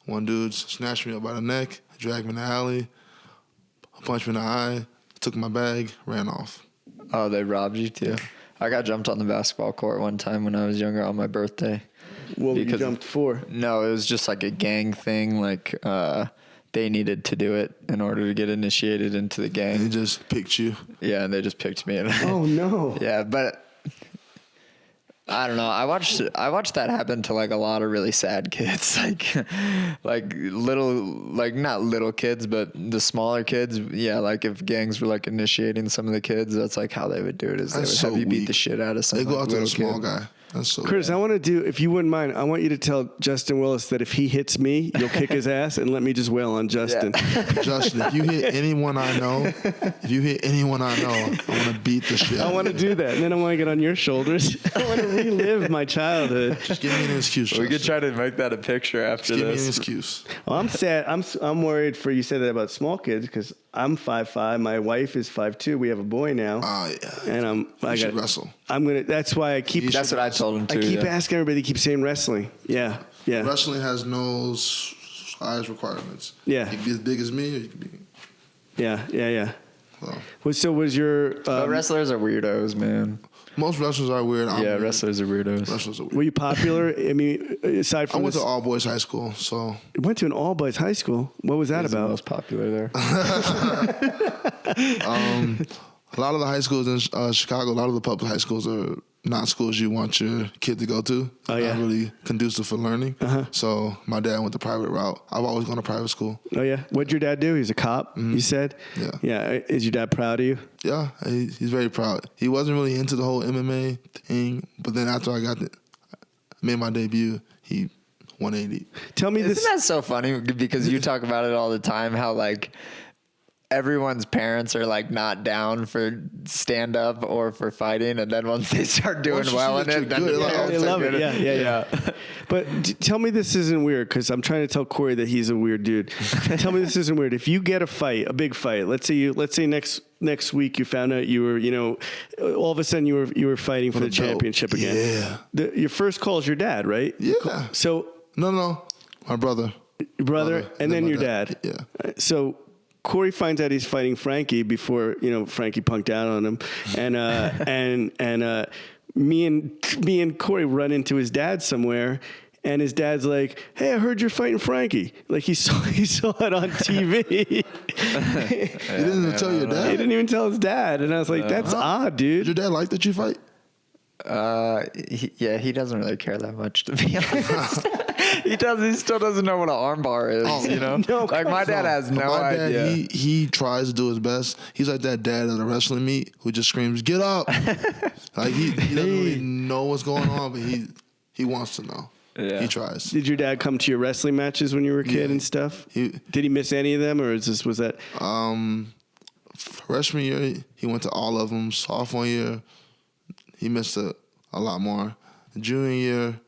F: One dude snatched me up by the neck, dragged me in the alley, punched me in the eye, took my bag, ran off.
D: Oh, they robbed you too. I got jumped on the basketball court one time when I was younger on my birthday.
E: What you
D: Because-
E: jumped for?
D: No, it was just like a gang thing. Like they needed to do it in order to get initiated into the
F: And
D: gang.
F: he just picked you.
D: Yeah, and they just picked me. And
E: Oh no!
D: yeah, but I don't know. I watched that happen to like a lot of really sad kids, like little, like not little kids, but the smaller kids. Yeah, like if gangs were like initiating some of the kids, that's like how they would do it. Is they would
F: That's
D: have
F: so
D: you beat
F: weak.
D: the shit out of some
F: They go
D: like,
F: after the
D: little
F: small
D: kid.
F: guy. That's so
E: Curtis, I want to do, if you wouldn't mind, I want you to tell Justin Willis that if he hits me, you'll kick his ass, and let me just wail on Justin.
F: Justin, if you hit anyone I know, I want to beat the shit.
E: I want to do that, and then I want to get on your shoulders. I want to relive my childhood.
F: Just give me an excuse.
D: We could
F: Justin.
D: try to make that a picture after
F: Just give me an
D: this.
F: excuse.
E: Well, I'm sad. I'm worried for you said that about small kids because I'm 5'5". My wife is 5'2". We have a boy now,
F: Yeah.
E: and
F: You should wrestle.
E: That's why I keep.
D: That's what I told him
E: I
D: too.
E: keep
D: yeah.
E: asking everybody. Keep saying wrestling. Yeah.
F: Wrestling has no size requirements.
E: Yeah.
F: You can be as big as me, or you can be.
E: Yeah.
F: So.
E: So was your?
D: But wrestlers are weirdos, man.
F: Most wrestlers are weird. I'm
D: Yeah,
F: weird.
D: wrestlers are weirdos.
F: Wrestlers are weird.
E: Were you popular? I mean, aside
F: I
E: from
F: went
E: this,
F: to all boys high school, so
E: you went to an all boys high school. What was that
D: He's the
E: about?
D: most popular there.
F: a lot of the high schools in Chicago, a lot of the public high schools are not schools you want your kid to go to.
E: Oh, yeah.
F: Not really conducive for learning. So my dad went the private route. I've always gone to private school.
E: Oh yeah. What'd your dad do? He's a cop. You said.
F: Yeah.
E: Yeah. Is your dad proud of you?
F: Yeah, he's very proud. He wasn't really into the whole MMA thing, but then after I made my debut, he 180.
E: Tell me this.
D: Isn't that so funny? Because you talk about it all the time, how like everyone's parents are like not down for stand up or for fighting, and then once they start doing
F: Once you
D: well
F: see
D: in
F: that
D: it,
F: you're
D: then
F: good, like,
E: They
F: it's
E: love
F: like,
E: it. Yeah. But tell me this isn't weird because I'm trying to tell Cory that he's a weird dude. Tell me this isn't weird. If you get a big fight, let's say next week you found out you were, all of a sudden you were fighting for the
F: belt.
E: championship again.
F: Yeah.
E: Your first call is your dad, right?
F: Yeah.
E: So
F: No, my brother.
E: your brother and then
F: my
E: your dad.
F: Yeah.
E: So Cory finds out he's fighting Frankie before Frankie punked out on him, and me and Cory run into his dad somewhere, And his dad's like, "Hey, I heard you're fighting Frankie." Like he saw it on TV.
F: He didn't even tell your
E: He
F: dad?
E: didn't even tell his dad. And I was like, that's odd, dude.
F: Did your dad like that you fight?
D: He doesn't really care that much, to be honest. He still doesn't know what an armbar is, you know?
E: No,
D: like, my dad has no
F: My dad,
D: idea.
F: he tries to do his best. He's like that dad at a wrestling meet who just screams, "Get up!" Like he doesn't really know what's going on, but he wants to know.
D: Yeah.
F: He tries.
E: Did your dad come to your wrestling matches when you were a kid and stuff? Did he miss any of them, or was that?
F: Freshman year, he went to all of them. Sophomore year, he missed a lot more. Junior year,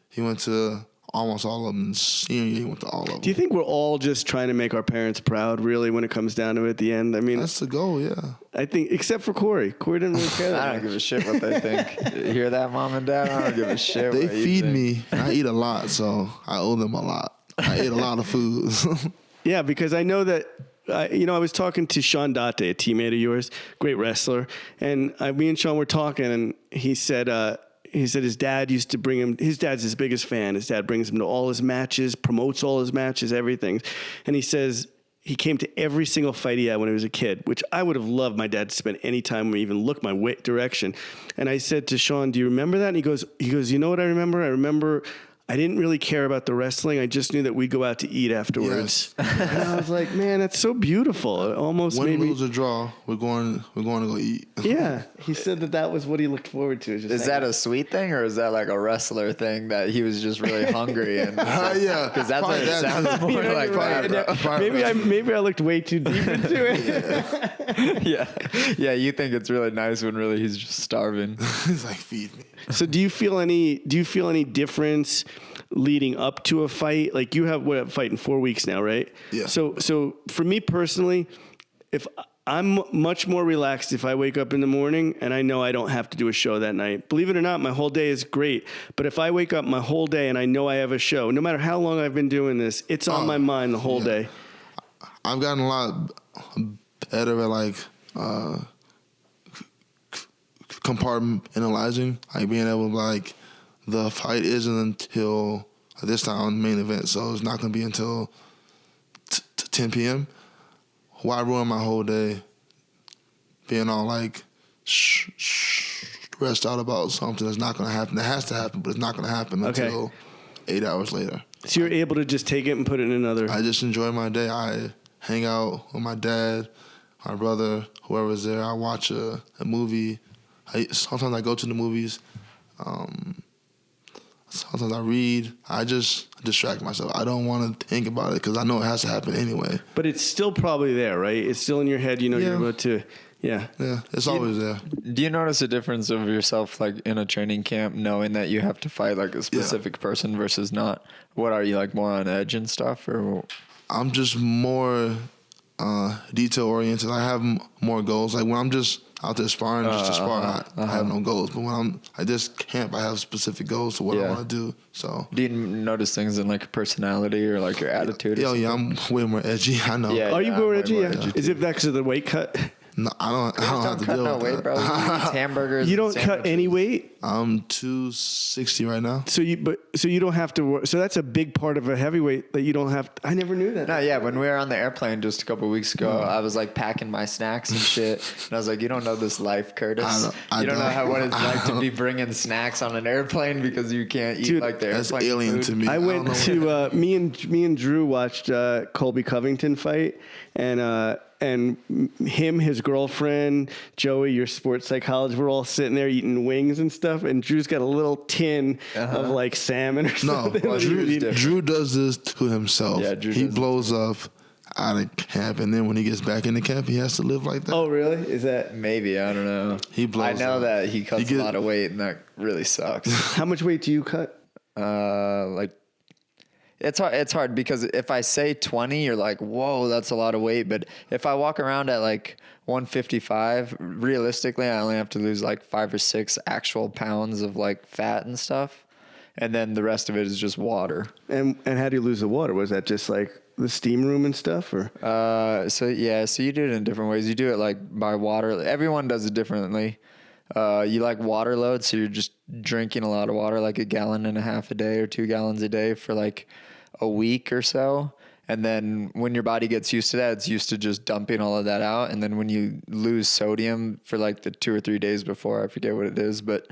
F: he went to almost all of them. Senior year, he went to all of them.
E: Do you think we're all just trying to make our parents proud, really, when it comes down to it at the end? I mean,
F: That's the goal, yeah.
E: I think, except for Corey. Corey didn't really care that
D: I don't give a shit what they think. You hear that, Mom and Dad? I don't give a shit
F: They
D: what you
F: feed
D: think.
F: me, and I eat a lot, so I owe them a lot. I ate a lot of food.
E: Yeah, because I know that, I was talking to Sean Date, a teammate of yours, great wrestler, and me and Sean were talking, and he said his dad used to bring him, his dad's his biggest fan. His dad brings him to all his matches, promotes all his matches, everything. And he says he came to every single fight he had when he was a kid, which I would have loved my dad to spend any time or even look my direction. And I said to Sean, "Do you remember that?" And he goes, "You know what I remember? I remember I didn't really care about the wrestling. I just knew that we'd go out to eat afterwards."
F: Yes.
E: And I was like, man, that's so beautiful. It almost
F: Win,
E: made me.
F: lose, or draw, we're going to go eat.
E: Yeah, he said that was what he looked forward to.
D: Is that a sweet thing, or is that like a wrestler thing that he was just really hungry? And
F: Yeah.
D: because that's what
F: Probably
D: it
F: that
D: sounds
F: too.
D: more like.
E: Right.
D: That, bro.
E: Maybe I looked way too deep into it.
D: Yeah. You think it's really nice when really he's just starving.
F: He's like, feed me.
E: So do you feel any difference leading up to a fight? Like you have a fight in 4 weeks now, right?
F: Yeah.
E: So for me personally, if I'm much more relaxed if I wake up in the morning and I know I don't have to do a show that night. Believe it or not, my whole day is great. But if I wake up my whole day and I know I have a show, no matter how long I've been doing this, it's on my mind the whole day.
F: I've gotten a lot better at like compartmentalizing, like being able to like the fight isn't until this time main event, so it's not gonna be until 10 p.m. Why ruin my whole day being all like stressed out about something that's not gonna happen? It has to happen, but it's not gonna happen until 8 hours later.
E: So you're able to just take it and put it in another.
F: I just enjoy my day. I hang out with my dad, my brother, whoever's there. I watch a movie. Sometimes I go to the movies. Sometimes I read. I just distract myself. I don't want to think about it because I know it has to happen anyway.
E: But it's still probably there, right? It's still in your head. You know you're about to, yeah.
F: Yeah, it's always there.
D: Do you notice a difference of yourself, like in a training camp, knowing that you have to fight like a specific person versus not? What are you, like more on edge and stuff, or?
F: I'm just more detail oriented. I have more goals. Like when I'm just out there sparring, just to spar, I have no goals. But when I'm at this camp, I have specific goals to what I want to do. So
D: do you notice things in like your personality or like your attitude?
F: Yeah, I'm way more edgy. I know.
D: Yeah.
E: Are you more edgy?
D: more edgy.
E: Is it because of the weight cut?
F: No, I don't have to
D: cut
F: deal
D: no
F: with
D: weight,
F: that.
D: bro. You eat hamburgers.
E: You
D: and
E: don't cut any weight?
F: I'm 260 right now.
E: So you don't have to. So that's a big part of a heavyweight that you don't have. I never knew that.
D: No, yeah. When we were on the airplane just a couple of weeks ago, I was like packing my snacks and shit, and I was like, "You don't know this life, Curtis.
F: I
D: you don't know
F: don't.
D: what it's like to be bringing snacks on an airplane because you can't eat
E: Dude,
D: like the
F: That's
D: airplane
F: alien
D: food.
F: to me.
E: I
F: don't
E: went
F: know
E: to me and Drew watched Colby Covington fight, and him, his girlfriend, Joey, your sports psychologist, we're all sitting there eating wings and stuff, and Drew's got a little tin of like salmon or
F: No,
E: something.
F: Drew does this to himself.
D: Yeah, Drew
F: he
D: does
F: blows up out of camp, and then when he gets back into camp, he has to live like that.
E: Oh, really? Is that
D: Maybe, I don't know.
F: He blows
D: I know
F: up.
D: that he cuts
F: He
D: a lot of weight, and that really sucks.
E: how much weight do you cut?
D: Like, it's hard because if I say 20, you're like, whoa, that's a lot of weight. But if I walk around at like 155, realistically, I only have to lose like 5 or 6 actual pounds of like fat and stuff. And then the rest of it is just water.
E: And how do you lose the water? Was that just like the steam room and stuff, or?
D: So you do it in different ways. You do it like by water. Everyone does it differently. you like water load, so you're just drinking a lot of water, like 1.5 gallons a day or 2 gallons a day for like a week or so. And then when your body gets used to that, it's used to just dumping all of that out. And then when you lose sodium for like the 2 or 3 days before, I forget what it is, but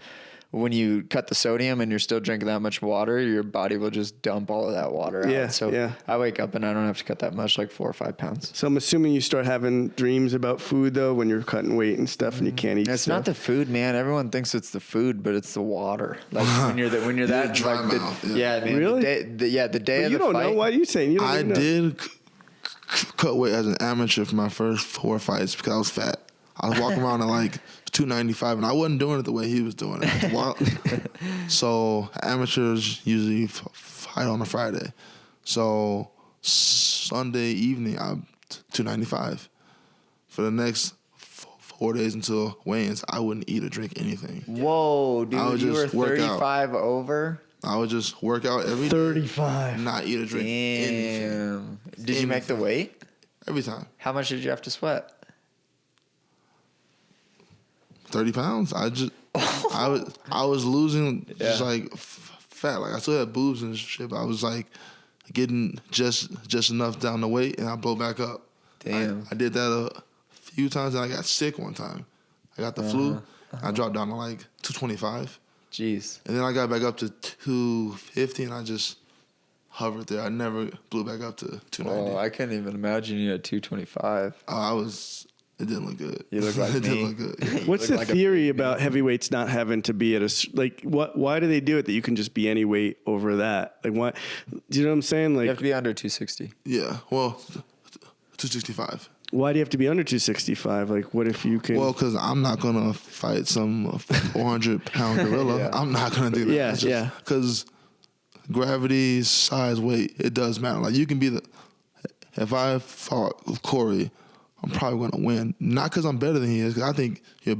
D: when you cut the sodium and you're still drinking that much water, your body will just dump all of that water out. So I wake up and I don't have to cut that much, like 4 or 5 pounds.
E: So I'm assuming you start having dreams about food though when you're cutting weight and stuff and you can't eat.
D: It's
E: stuff.
D: not the food, man. Everyone thinks it's the food, but it's the water. Like when you're that
F: dry
D: like
F: mouth,
D: man.
E: Really?
D: The day
E: But
D: of the
E: you don't
D: fight.
E: know. Why are you saying you don't
F: I
E: even know?
F: did cut weight as an amateur for my first 4 fights because I was fat. I was walking around at like 295, and I wasn't doing it the way he was doing it. So amateurs usually fight on a Friday. So Sunday evening, I'm 295. For the next 4 days until weigh-ins, I wouldn't eat or drink anything.
D: Whoa,
F: I would
D: dude, you were
F: just work out.
D: 35 over?
F: I would just work out every day.
E: 35.
F: Not eat or drink anything.
D: Damn. Did you make the weight?
F: Every time.
D: How much did you have to sweat?
F: 30 pounds. I was losing just like fat. Like I still had boobs and shit, but I was like getting just enough down the weight and I blow back up.
D: Damn.
F: I did that a few times and I got sick one time. I got the flu. I dropped down to like 225.
D: Jeez.
F: And then I got back up to 250 and I just hovered there. I never blew back up to 290.
D: Oh, I couldn't even imagine you at 225.
F: It didn't look good.
D: You look like
F: it
D: me.
F: didn't look good. Yeah.
E: What's the theory about heavyweights not having to be at why do they do it that you can just be any weight over that? Like what? Do you know what I'm saying? Like
D: You have to be under 260.
F: Yeah, well, 265.
E: why do you have to be under 265? Like what if you can?
F: Well, because I'm not going to fight some 400-pound gorilla.
D: Yeah.
F: I'm not going to do that.
E: Yeah.
F: Because gravity, size, weight, it does matter. Like you can be if I fought with Cory, I'm probably going to win. Not because I'm better than he is, because I think you're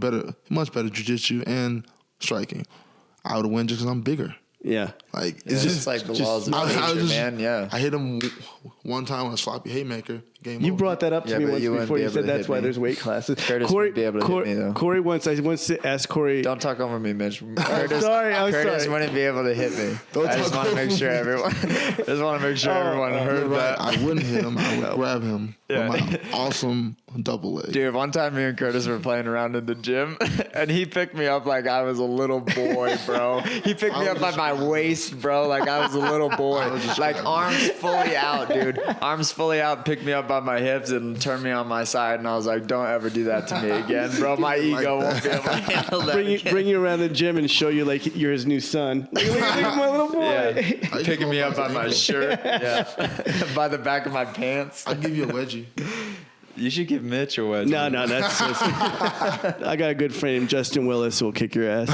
F: much better jiu-jitsu and striking. I would win just because I'm bigger.
E: Yeah.
F: Like
D: It's just like the laws of nature, man. Yeah.
F: I hit him one time with a sloppy haymaker. Game
E: You
F: over.
E: brought that up to
D: Yeah,
E: me
D: but
E: once
D: you wouldn't
E: before.
D: be
E: You
D: able
E: said
D: to
E: that's
D: hit
E: why
D: me.
E: there's weight classes.
D: Curtis wouldn't be able to hit me, though.
E: Corey once asked Cory.
D: Don't talk over me, Mitch.
E: I'm
D: Curtis
E: sorry.
D: wouldn't be able to hit me. I just want to make sure everyone heard that.
F: I wouldn't hit him. I would grab him with my awesome double leg.
D: Dude, one time me and Curtis were playing around in the gym, and he picked me up like I was a little boy, bro. He picked me up by my waist, bro, like I was a little boy. Like arms fully out, dude. Arms fully out, picked me up by my hips and turned me on my side, and I was like, don't ever do that to me again, bro. My ego won't be able to handle that again.
E: Bring you around the gym and show you like you're his new son. Look at my little boy.
D: Yeah. Picking me up by my shirt. Yeah. By the back of my pants.
F: I'll give you a wedgie.
D: You should give Mitch a wedge.
E: No, that's just, I got a good friend named Justin Willis who will kick your ass.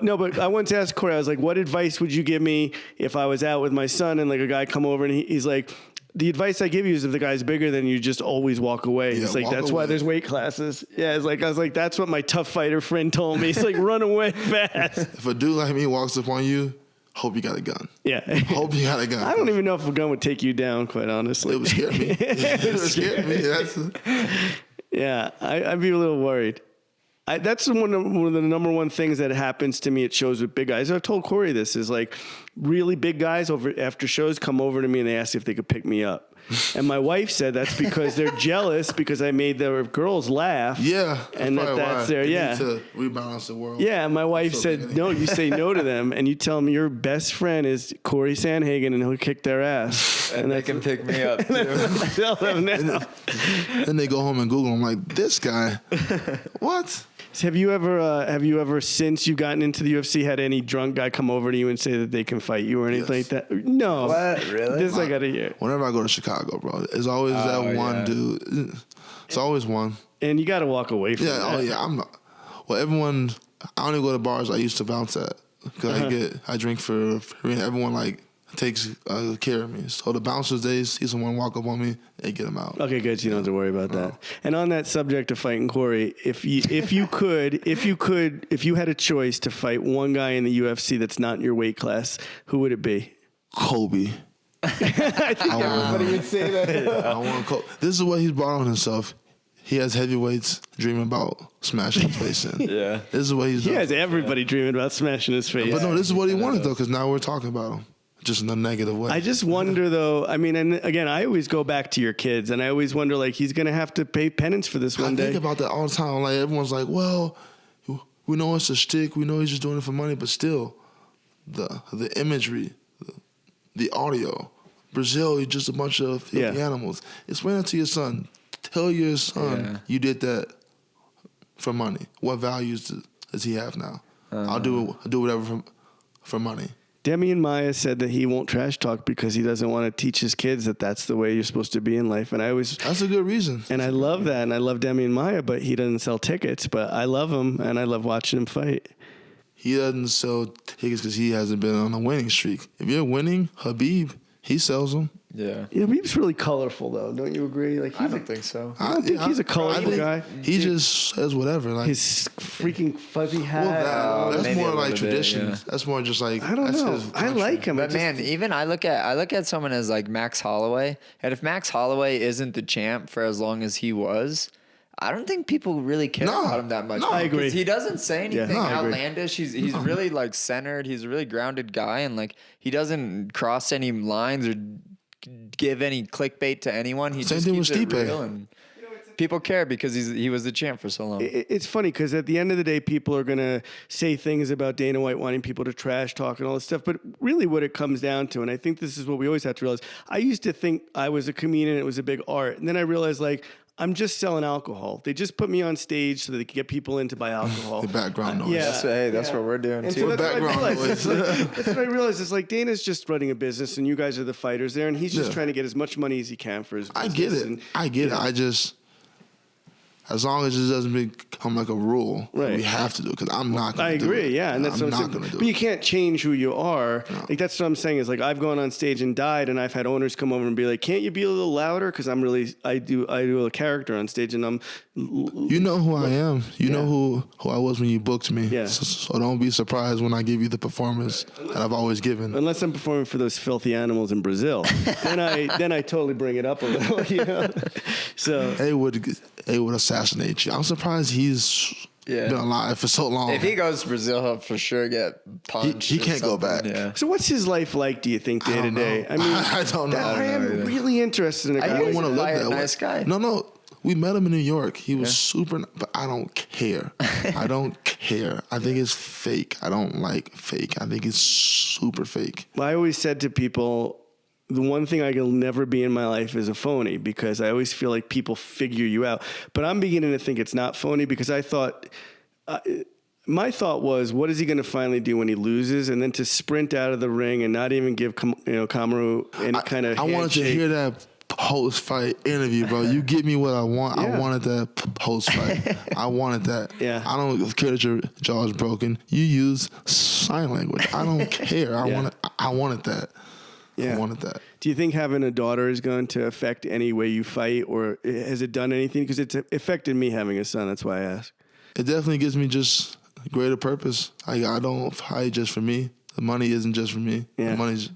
E: No, but I wanted to ask Cory, I was like, what advice would you give me if I was out with my son and like a guy come over and he's like, the advice I give you is if the guy's bigger than you, just always walk away.
F: Yeah,
E: It's like,
F: walk
E: that's why
F: away.
E: there's weight classes. Yeah, I was like, that's what my tough fighter friend told me. It's like, run away fast.
F: If a dude like me walks up on you, hope you got a gun.
E: Yeah.
F: Hope you got a gun.
E: I don't even know if a gun would take you down, quite honestly.
F: It would scare me. It would scare me.
E: Yeah, I'd be a little worried. That's one of the number one things that happens to me at shows with big guys. I've told Cory this is like really big guys after shows come over to me and they ask if they could pick me up. And my wife said that's because they're jealous because I made their girls laugh.
F: Yeah.
E: And that's their,
F: They
E: yeah.
F: need to rebalance the world.
E: Yeah, and my wife said, no, you say no to them and you tell them your best friend is Cory Sandhagen and he'll kick their ass.
D: And they can pick me up, too.
E: Tell them now.
F: Then they go home and Google. I'm like, this guy. What?
E: Have you ever, since you've gotten into the UFC, had any drunk guy come over to you and say that they can fight you or anything like that? No.
D: What? Really?
E: This I gotta hear.
F: Whenever I go to Chicago, bro, there's always that one dude. It's always one.
E: And you gotta walk away from that.
F: I'm not. Well, everyone. I only go to bars I used to bounce at because I drink for free. And everyone like takes care of me. So the bouncers, they see someone walk up on me, they get them out.
E: Okay, good. So you don't have to worry about that. And on that subject of fighting Cory, if you had a choice to fight one guy in the UFC that's not in your weight class, who would it be?
F: Kobe.
E: I think everybody would say that.
F: I want Kobe. This is what he's brought on himself. he has heavyweights dreaming about smashing his face in.
D: Yeah.
F: This is what he's
E: He
F: done.
E: has everybody dreaming about smashing his face.
F: But no, this is what he wanted, though, because now we're talking about him. Just in a negative way.
E: I just wonder, though, I mean, and again, I always go back to your kids, and I always wonder, like, he's going to have to pay penance for this one
F: I
E: day.
F: think about that all the time. Like, everyone's like, well, we know it's a shtick. We know he's just doing it for money. But still, the imagery, the audio, Brazil, you're just a bunch of filthy animals. Explain it to your son. Tell your son you did that for money. What values does he have now? I'll do whatever for money.
E: Demi and Maya said that he won't trash talk because he doesn't want to teach his kids that that's the way you're supposed to be in life. And
F: That's a good reason.
E: And I love that. And I love Demi and Maya, but he doesn't sell tickets. But I love him, and I love watching him fight.
F: He doesn't sell tickets because he hasn't been on a winning streak. If you're winning, Habib, he sells them.
D: Yeah.
E: Yeah, Habib's really colorful, though. Don't you agree? Like,
D: I don't think so.
E: I don't think he's a colorful guy.
F: He just says whatever. Like
E: His freaking fuzzy hat.
F: that's
D: maybe
F: more
D: a
F: like
D: little bit,
F: tradition.
D: yeah.
F: That's more just like
E: I don't
F: that's
E: know.
F: his
E: I
F: country.
E: like him.
D: But man, even I look at someone as like Max Holloway, and if Max Holloway isn't the champ for as long as he was, I don't think people really care
F: No.
D: about him that much.
F: No. I
E: agree.
D: Because he doesn't say anything
E: I agree.
D: outlandish. He's really like centered. He's a really grounded guy, and like he doesn't cross any lines or give any clickbait to anyone. He
F: Same
D: just
F: thing
D: keeps
F: with
D: it
F: Stipe.
D: real, and people care because he was the champ for so long.
E: It's funny because at the end of the day, people are going to say things about Dana White wanting people to trash talk and all this stuff. But really what it comes down to, and I think this is what we always have to realize, I used to think I was a comedian and it was a big art. And then I realized, like, I'm just selling alcohol. They just put me on stage so that they can get people in to buy alcohol.
F: The background noise.
E: Yeah.
D: That's what we're doing
E: And
D: too.
E: so that's what I
F: Background
E: realized.
F: noise.
E: That's what I realized. It's like Dana's just running a business and you guys are the fighters there. And he's just
F: Yeah.
E: trying to get as much money as he can for his business.
F: I get it.
E: And,
F: I get it. I just, as long as it doesn't become like a rule,
E: Right.
F: we have to do it because I'm not going
E: I
F: to do it.
E: agree, yeah, and that's
F: I'm
E: what I'm
F: not going
E: saying.
F: to do
E: But
F: it.
E: you can't change who you are. Like that's what I'm saying is like I've gone on stage and died, and I've had owners come over and be like, "Can't you be a little louder?" Because I do a character on stage, and I'm
F: You know who I am. You know who I was when you booked me.
E: Yeah.
F: So don't be surprised when I give you the performance that I've always given.
E: unless I'm performing for those filthy animals in Brazil, then I totally bring it up a little. You know? So
F: They would assassinate you. I'm surprised he's been alive for so long.
D: If he goes to Brazil, he'll for sure get punched.
F: He
D: or
F: can't go
D: something.
F: back.
D: Yeah.
E: So what's his life like, do you think, day to
F: don't
E: day?
F: know.
E: I mean,
F: I don't know.
E: I am
D: either.
E: really interested in a
D: I
E: guy.
D: hear
F: I
D: he's
F: don't want to
D: a
F: live that
D: nice
F: way.
D: guy.
F: No. We met him in New York. He was super, but I don't care. I don't care. I think it's fake. I don't like fake. I think it's super fake.
E: I always said to people, the one thing I can never be in my life is a phony because I always feel like people figure you out. But I'm beginning to think it's not phony because I thought, my thought was, what is he going to finally do when he loses? And then to sprint out of the ring and not even give Kamaru any kind of
F: I wanted to
E: handshake.
F: hear that post-fight interview, bro. You give me what I want.
E: Yeah.
F: I wanted that post-fight. I wanted that.
E: Yeah.
F: I don't care that your jaw is broken. You use sign language. I don't care. I wanted that.
E: Yeah.
F: I wanted that.
E: Do you think having a daughter is going to affect any way you fight, or has it done anything? Because it's affected me having a son. That's why I ask.
F: It definitely gives me just greater purpose. I don't fight just for me. The money isn't just for me.
E: Yeah.
F: The money's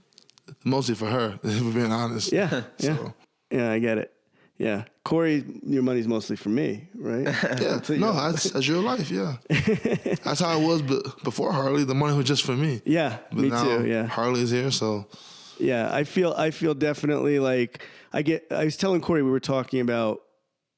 F: mostly for her, if we're being honest.
E: Yeah. Yeah.
F: So,
E: Yeah, I get it. Yeah. Cory, your money's mostly for me, right?
F: yeah. No, that's your life, yeah. That's how it was before Harley. The money was just for me.
E: Yeah,
F: But
E: me
F: now
E: too. Yeah.
F: Harley's here, so
E: Yeah, I feel definitely like I was telling Cory we were talking about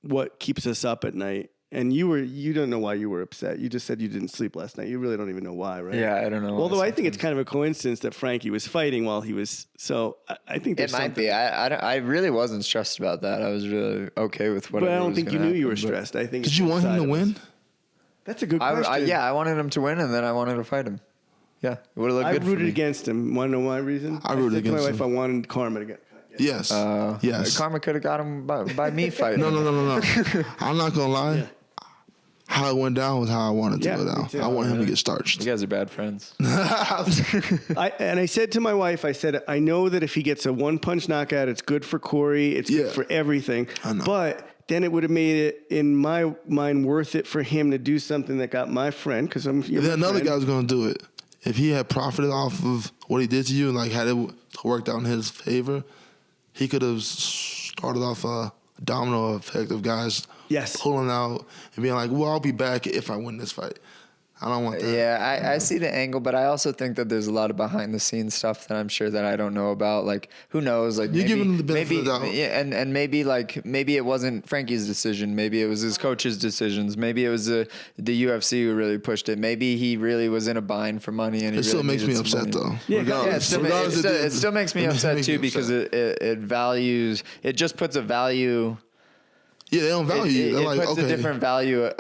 E: what keeps us up at night. And you don't know why you were upset. You just said you didn't sleep last night. You really don't even know why, right?
D: Yeah, I don't know.
E: Although I think it's kind of a coincidence that Frankie was fighting while he was. So I think there's
D: It might be. I really wasn't stressed about that. I was really okay with whatever.
E: But I don't
D: was
E: think you
D: gonna
E: knew you were
D: happen, but-
E: stressed. I think.
F: did
E: it's
F: you want him
E: outside
F: to
E: of us.
F: win?
E: That's a good question.
D: Yeah, I wanted him to win, and then I wanted to fight him. Yeah, it would have looked
E: I
D: good for
E: rooted
D: me.
E: against him. Want to know my reason?
F: I rooted
E: said to
F: against
E: my wife,
F: him.
E: I wanted Karma to get.
F: Yes. Yes.
D: Karma could have got him by me fighting.
F: No. I'm not gonna lie. How it went down was how I wanted to
E: Yeah,
F: go
E: me
F: down.
E: too.
F: I wanted him to get
D: You
F: starched.
D: guys are bad friends.
E: I said to my wife, I said, I know that if he gets a one-punch knockout, it's good for Cory. It's good
F: Yeah.
E: for everything.
F: I know.
E: But then it would have made it, in my mind, worth it for him to do something that got my friend, because you're
F: Then
E: my
F: another
E: friend.
F: guy was gonna do it. If he had profited off of what he did to you and like had it worked out in his favor, he could have started off a domino effect of guys pulling out and being like, well, I'll be back if I win this fight. I don't want that.
D: Yeah, I see the angle, but I also think that there's a lot of behind the scenes stuff that I'm sure that I don't know about. Like, who knows? Like,
F: You're giving him the benefit of the doubt.
D: Yeah, and maybe it wasn't Frankie's decision. Maybe it was his coach's decisions. Maybe it was the UFC who really pushed it. Maybe he really was in a bind for money, and
F: it still makes me upset though.
D: Yeah, it still makes me upset too because it values. It just puts a value.
F: Yeah, they don't value. They're like,
D: puts
F: okay,
D: a different value.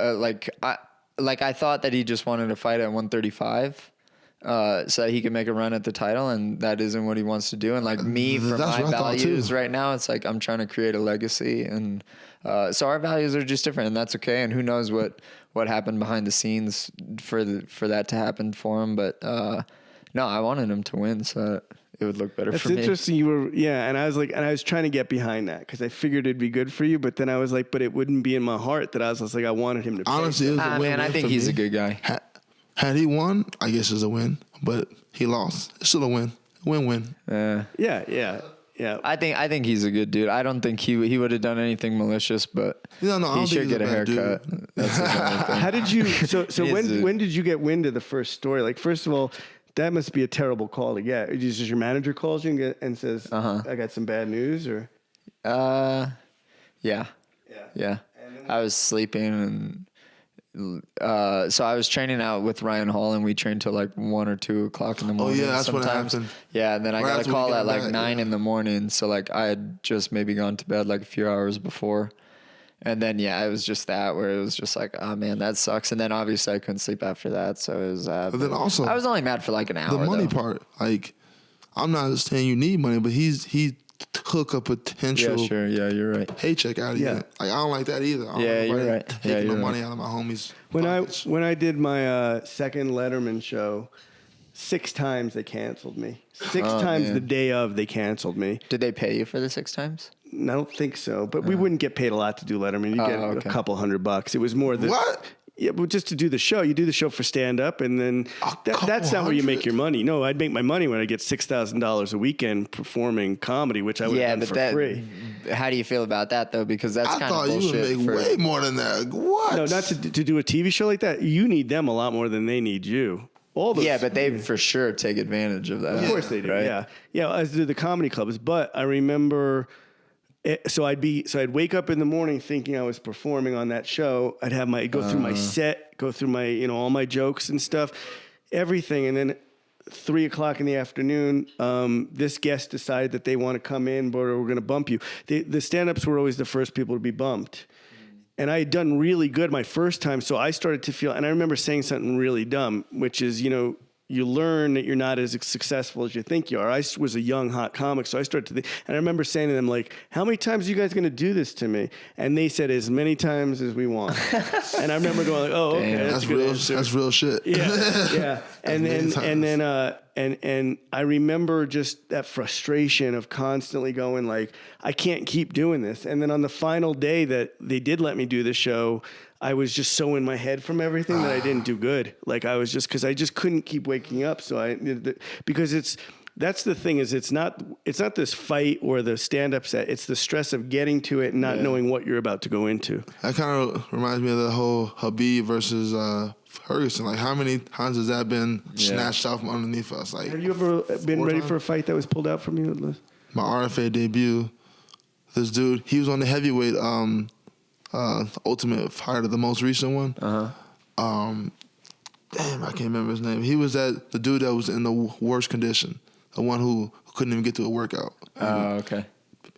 D: I thought that he just wanted to fight at 135, so that he could make a run at the title, and that isn't what he wants to do. And like me, for my values right now, it's like I'm trying to create a legacy, and so our values are just different, and that's okay. And who knows what happened behind the scenes for that to happen for him? But no, I wanted him to win, so it would look better for me.
E: It's interesting. And I was trying to get behind that because I figured it'd be good for you. But then I was like, but it wouldn't be in my heart that I was like, I wanted him to.
F: Honestly, it was a win.
D: Man, I think he's a good guy.
F: Had he won, I guess it's a win. But he lost. It's still a win. Win-win.
E: Yeah.
D: I think he's a good dude. I don't think he would have done anything malicious, but he should get a haircut. That's the only thing.
E: How did you? So when did you get wind of the first story? Like, first of all, that must be a terrible call to get. Just your manager calls you and says, "I got some bad news," or?
D: Yeah. I was sleeping, and so I was training out with Ryan Hall, and we trained till like 1 or 2 o'clock in the morning.
F: Oh yeah, that's
D: sometimes.
F: what happened.
D: Yeah, and then I got a call at like 9 in the morning. So like I had just maybe gone to bed like a few hours before. And then, it was just that where it was just like, oh, man, that sucks. And then, obviously, I couldn't sleep after that. So it was But then also, I was only mad for like an hour,
F: the money part, like, I'm not saying you need money, but he took a potential
D: you're right.
F: paycheck out of you. Like, I don't like that either.
D: You're right.
F: Taking the money out of my homies' pockets.
E: When I did my second Letterman show, 6 times they canceled me. 6 times the day of they canceled me.
D: Did they pay you for the 6 times?
E: I don't think so, but we wouldn't get paid a lot to do Letterman. You get a couple $100. It was more than
F: what?
E: Yeah, but just to do the show. You do the show for stand up, and then that's not where you make your money. No, I'd make my money when I get $6,000 a weekend performing comedy, which I would have done for free.
D: How do you feel about that though? Because that's kind of bullshit.
F: I thought you would make way more than that. What?
E: No, not to do a TV show like that. You need them a lot more than they need you.
D: But they for sure take advantage of that.
E: Of course they do.
D: Right?
E: Yeah. As do the comedy clubs. But I remember. So I'd wake up in the morning thinking I was performing on that show. I'd have go through my set, go through my, all my jokes and stuff, everything. And then 3 o'clock in the afternoon, this guest decided that they want to come in, but we're going to bump you. The stand-ups were always the first people to be bumped. And I had done really good my first time. So I started to feel, and I remember saying something really dumb, which is, you learn that you're not as successful as you think you are. I was a young, hot comic, so I started to think, and I remember saying to them, like, how many times are you guys going to do this to me? And they said, as many times as we want. And I remember going, like, oh, okay, that's
F: real. That's real shit.
E: Yeah. And I remember just that frustration of constantly going, like, I can't keep doing this. And then on the final day that they did let me do the show, I was just so in my head from everything that I didn't do good. Like I was just, cause I just couldn't keep waking up. So because that's the thing is it's not this fight or the stand-up set. It's the stress of getting to it and not knowing what you're about to go into.
F: That kind of reminds me of the whole Habib versus Ferguson. Like how many times has that been snatched out from underneath us? Like,
E: have you ever been ready for a fight that was pulled out from you?
F: My RFA debut, this dude, he was on the heavyweight, Ultimate Fighter, the most recent one. Damn, I can't remember his name. He was the dude that was in the worst condition, the one who couldn't even get to a workout.
D: Oh, okay.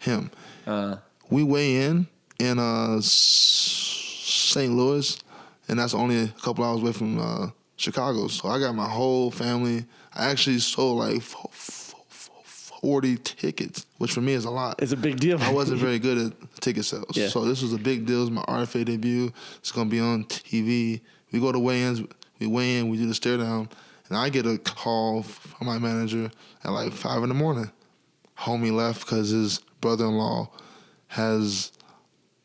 F: Him. We weigh in St. Louis, and that's only a couple hours away from Chicago. So I got my whole family. I actually sold like 40 tickets, which for me is a lot.
E: It's a big deal.
F: I wasn't very good at ticket sales. Yeah. So this was a big deal. It's my RFA debut. It's going to be on TV. We go to weigh-ins. We weigh in. We do the stare down. And I get a call from my manager at like 5 in the morning. Homie left because his brother-in-law has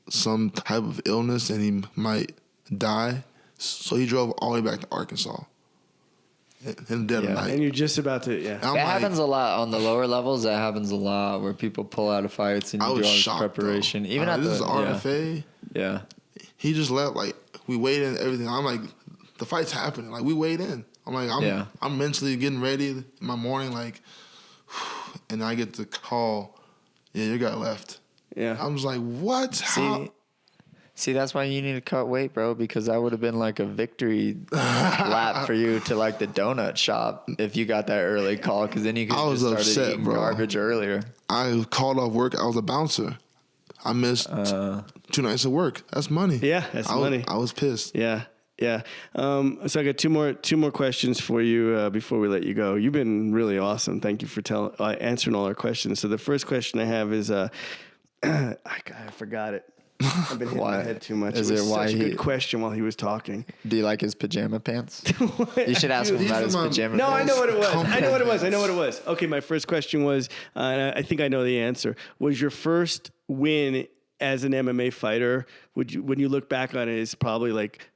F: some type of illness and he might die. So he drove all the way back to Arkansas. In the dead of night.
E: And you're just about to,
D: That happens a lot on the lower levels. That happens a lot where people pull out of fights and you do all this preparation.
F: Though. Even at this is RFA.
D: Yeah.
F: he just left. Like, we weighed in and everything. I'm like, the fight's happening. Like, we weighed in. I'm like, I'm mentally getting ready in my morning, like, and I get the call, yeah, your guy left.
E: Yeah.
F: I was like, what? How?
D: See, that's why you need to cut weight, bro, because that would have been like a victory lap for you to like the donut shop if you got that early call, because then you could have just started eating garbage earlier.
F: I called off work. I was a bouncer. I missed 2 nights of work. That's money.
E: Yeah, that's money.
F: I was pissed.
E: Yeah. Yeah. So I got two more questions for you before we let you go. You've been really awesome. Thank you for answering all our questions. So the first question I have is, I forgot it. I've been hitting my head too much.
D: Is
E: it was
D: it why
E: such a good question while he was talking.
D: Do you like his pajama pants? You should ask him about his pajama pants.
E: No, I know what it was. Okay, my first question was, I think I know the answer. Was your first win as an MMA fighter, when you look back on it, is probably like,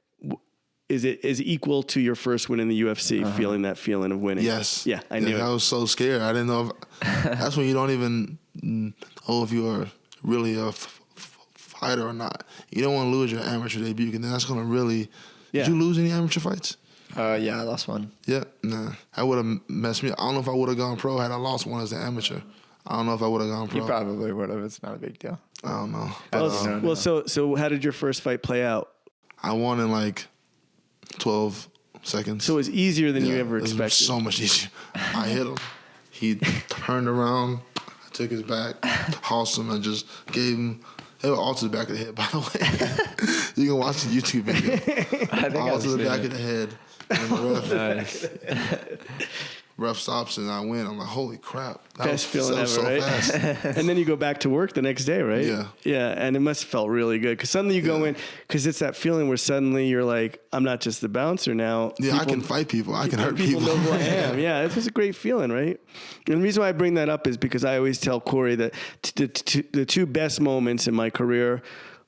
E: is it equal to your first win in the UFC, feeling that feeling of winning?
F: Yes.
E: Yeah, I knew it.
F: I was so scared. I didn't know that's when you don't even know if you are really a fighter or not. You don't want to lose your amateur debut, and then that's going to really...
E: Yeah.
F: Did you lose any amateur fights?
D: Yeah, I lost one.
F: Yeah, nah. That would have messed me up. I don't know if I would have gone pro had I lost one as an amateur. I don't know if I would have gone pro.
D: You probably would have. It's not a big deal.
F: I don't know.
E: Well, so how did your first fight play out?
F: I won in like 12 seconds.
E: So it was easier than you ever expected.
F: It was so much easier. I hit him. He turned around. I took his back, tossed him, and just gave him... They were all to the back of the head, by the way. You can watch the YouTube video. All to the back of the head. And the ref stops and I win. I'm like, holy crap.
E: Best feeling ever, right?
F: Fast.
E: And then you go back to work the next day, right?
F: Yeah.
E: Yeah, and it must have felt really good. Because suddenly you go in, because it's that feeling where suddenly you're like, I'm not just the bouncer now.
F: Yeah, I can fight people. I can hurt people.
E: People know who I am. Yeah, it was a great feeling, right? And the reason why I bring that up is because I always tell Cory that the two best moments in my career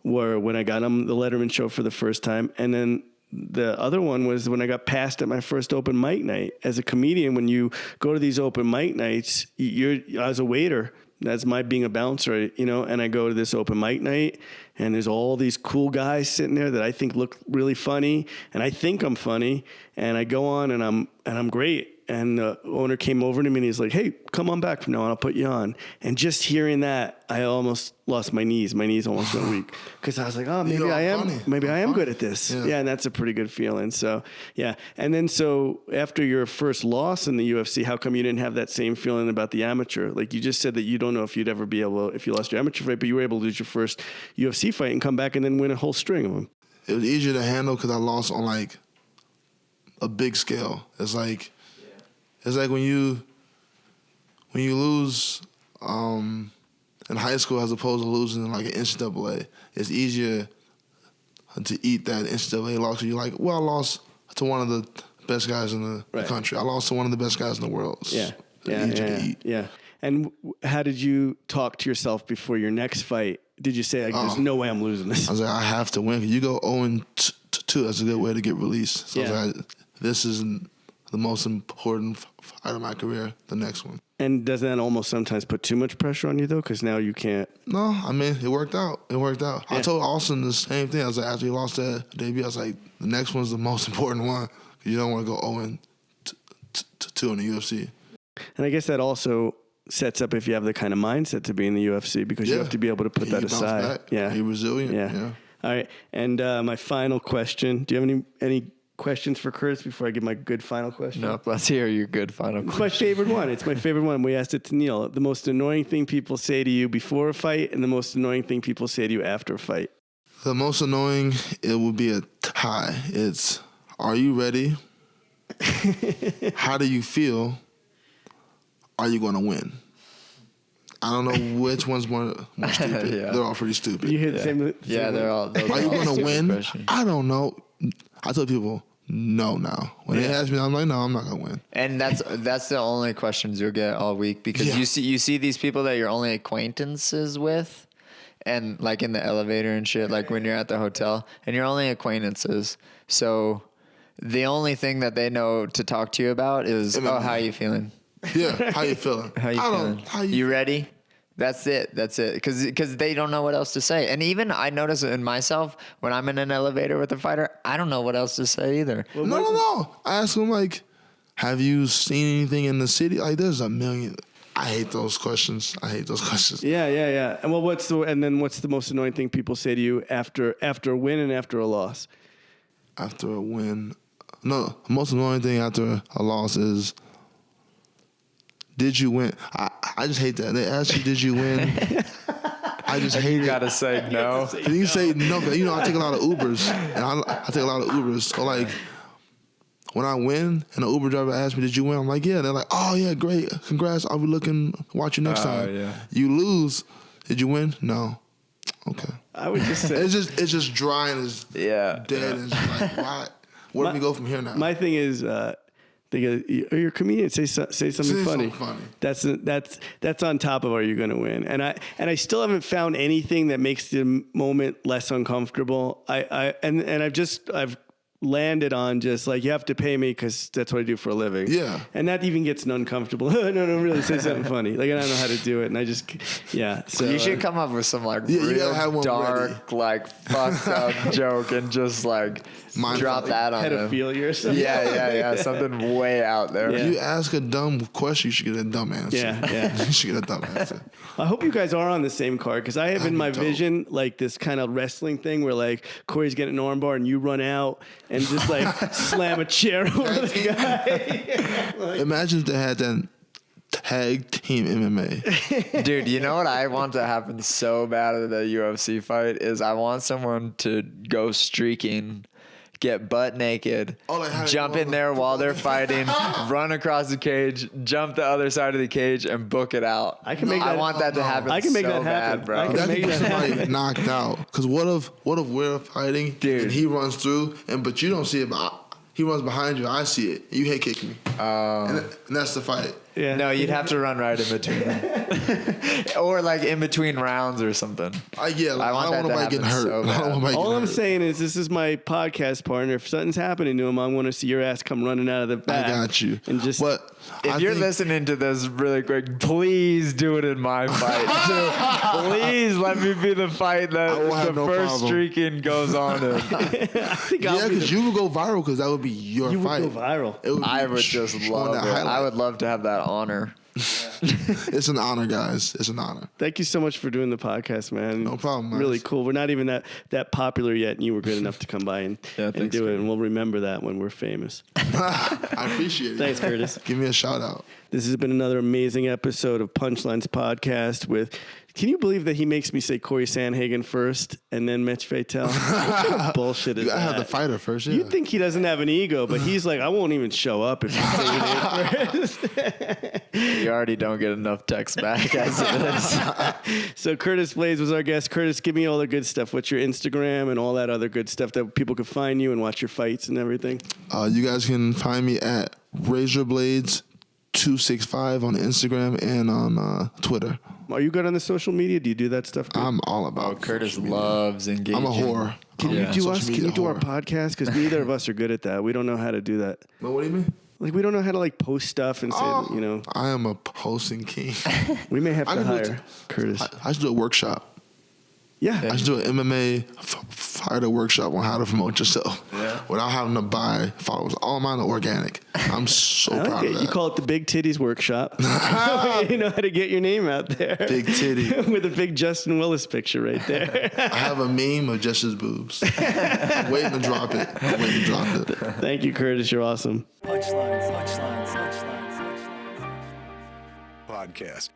E: were when I got on the Letterman show for the first time, and then the other one was when I got passed at my first open mic night. As a comedian, when you go to these open mic nights, I was a waiter. That's my being a bouncer, and I go to this open mic night, and there's all these cool guys sitting there that I think look really funny, and I think I'm funny, and I go on, and I'm great. And the owner came over to me and he's like, hey, come on back from now on, I'll put you on. And just hearing that, I almost lost my knees. My knees almost went weak because I was like, oh, maybe I am good at this. Yeah, and that's a pretty good feeling. So, yeah. And then so after your first loss in the UFC, how come you didn't have that same feeling about the amateur? Like you just said that you don't know if you'd ever be able, if you lost your amateur fight, but you were able to lose your first UFC fight and come back and then win a whole string of them.
F: It was easier to handle because I lost on like a big scale. It's like when you lose in high school as opposed to losing in like an NCAA. It's easier to eat that NCAA loss. You're like, well, I lost to one of the best guys in the country. I lost to one of the best guys in the world. It's easier to eat. Yeah.
E: And how did you talk to yourself before your next fight? Did you say, like, there's no way I'm losing this?
F: I was like, I have to win. You go 0-2, that's a good way to get released. So I was like, this is the most important fight of my career, the next one.
E: And doesn't that almost sometimes put too much pressure on you, though? Because now you can't...
F: No, I mean, it worked out.
E: Yeah.
F: I told Austin the same thing. I was like, after he lost that debut, I was like, the next one's the most important one. You don't want to go 0-2 in the UFC.
E: And I guess that also sets up if you have the kind of mindset to be in the UFC, because you have to be able to put that aside.
F: Back. Yeah, you're resilient.
E: Yeah. All right. And my final question: do you have any questions for Curtis before I give my good final question?
D: No, let's hear your good final question.
E: It's my favorite one. It's my favorite one. We asked it to Neil. The most annoying thing people say to you before a fight, and the most annoying thing people say to you after a fight.
F: The most annoying, it would be a tie. It's, are you ready? How do you feel? Are you going to win? I don't know which one's more stupid. They're all pretty stupid.
E: You hear the same.
D: They're all.
F: Are you going to win? I don't know. I tell people no now. When they ask me, I'm like, no, I'm not going to win.
D: And that's the only questions you'll get all week, because you see these people that you're only acquaintances with, and like in the elevator and shit, like when you're at the hotel, and you're only acquaintances. So the only thing that they know to talk to you about is, how you feeling?
F: Yeah, how you feeling?
D: How you feeling? You ready? That's it. Because they don't know what else to say. And even I notice it in myself when I'm in an elevator with a fighter, I don't know what else to say either.
F: No. I ask them, like, have you seen anything in the city? Like, there's a million. I hate those questions.
E: Yeah. And well, what's the most annoying thing people say to you after a win and after a loss?
F: After a win, no. The most annoying thing after a loss is, did you win? I just hate that. They ask you, did you win? I just hate it.
D: You gotta say no.
F: You say no, but I take a lot of Ubers, and I take a lot of Ubers. So like, when I win and the Uber driver asks me, did you win? I'm like, yeah. They're like, oh, yeah, great. Congrats. I'll be watch you next time.
D: Yeah.
F: You lose. Did you win? No. Okay.
E: I would just say.
F: It's just dry and it's dead. And it's like, why? Where do we go from here now?
E: My thing is, they go, you're a comedian. Say something funny. That's on top of are you going to win? And I still haven't found anything that makes the moment less uncomfortable. I've landed on just like, you have to pay me because that's what I do for a living.
F: Yeah.
E: And that even gets uncomfortable. No, really say something funny. Like, I don't know how to do it. And I just, yeah. So
D: you should come up with some like
F: you gotta have
D: real
F: one
D: dark,
F: ready.
D: like fucked up joke and just like drop that on him.
E: pedophilia or something.
D: Yeah. Something way out there.
E: Yeah.
F: You ask a dumb question, you should get a dumb answer.
E: Yeah.
F: You should get a dumb answer.
E: I hope you guys are on the same card because I have in my vision like this kind of wrestling thing where like Cory's getting an armbar and you run out and just like slam a chair over the guy.
F: Imagine if they had that tag team MMA.
D: Dude, you know what I want to happen so bad at the UFC fight is I want someone to go streaking, get butt naked, jump in there while they're fighting, run across the cage, jump the other side of the cage, and book it out. I want that to happen.
E: I can make
D: so
E: that happen,
D: bad, bro.
E: I can
F: That
E: make
F: could
E: that
F: get
E: happen.
F: somebody knocked out. Because what if we're fighting,
D: Dude.
F: and he runs through, but you don't see it, but he runs behind you, I see it, you hit kick me. And that's the fight.
E: Yeah.
D: No, you'd have to run right in between them. Or like in between rounds or something.
F: I
D: want
F: don't want
D: that to
F: nobody getting
D: happen
F: hurt.
D: so
F: I don't
D: bad.
F: want nobody
E: All
F: getting
E: I'm
F: hurt.
E: saying is this is my podcast partner. If something's happening to him, I want to see your ass come running out of the back.
F: I got you.
E: And just
F: But
D: If you're listening to this really quick, please do it in my fight. too. Please let me be the fight that
F: won't have
D: the
F: no
D: first
F: problem.
D: streaking goes on in.
E: I think
F: yeah,
E: I'll be
F: because you would go viral because that would be your
E: you
F: fight.
E: would go viral.
F: It would be
D: I would just
F: showing
D: love
F: that
D: it.
F: highlight.
D: I would love to have that honor.
F: It's an honor, guys. It's an honor.
E: Thank you so much for doing the podcast, man.
F: No problem, man.
E: Really cool. We're not even that popular yet, and you were good enough to come by and
D: thanks,
E: do it,
D: Curtis.
E: and we'll remember that when we're famous.
F: I appreciate it.
E: Thanks, Curtis.
F: Give me a shout out.
E: This has been another amazing episode of Punchlines Podcast with. Can you believe that he makes me say Cory Sandhagen first and then Mitch Fatel? What kind of bullshit is
F: You gotta
E: that?
F: have the fighter first. Yeah.
E: You think he doesn't have an ego, but he's like, I won't even show up if you say your name first.
D: You already don't get enough text back as it is.
E: So Curtis Blaydes was our guest. Curtis, give me all the good stuff. What's your Instagram and all that other good stuff that people could find you and watch your fights and everything?
F: You guys can find me at RazorBlades265 on Instagram and on Twitter.
E: Are you good on the social media? Do you do that stuff? Good?
F: I'm all about
D: Curtis
F: social media.
D: loves engaging.
F: I'm a whore.
E: Can
F: I'm
E: you
F: a
E: do
F: social
E: us? Can
F: media
E: you do our
F: whore.
E: podcast? Because neither of us are good at that. We don't know how to do that.
F: But what do you mean?
E: Like we don't know how to like post stuff and say, you know.
F: I am a posting king.
E: We may have
F: I
E: to
F: can do it.
E: hire Curtis.
F: I should do a workshop.
E: Yeah.
F: I should do an MMA fighter workshop on how to promote yourself without having to buy followers. All mine are organic. I'm so
E: I like
F: proud
E: it.
F: of that.
E: You call it the Big Titties Workshop. You know how to get your name out there.
F: Big titty.
E: With a big Justin Willis picture right there.
F: I have a meme of just his boobs. Waiting to drop it.
E: Thank you, Curtis. You're awesome.
A: Podcast.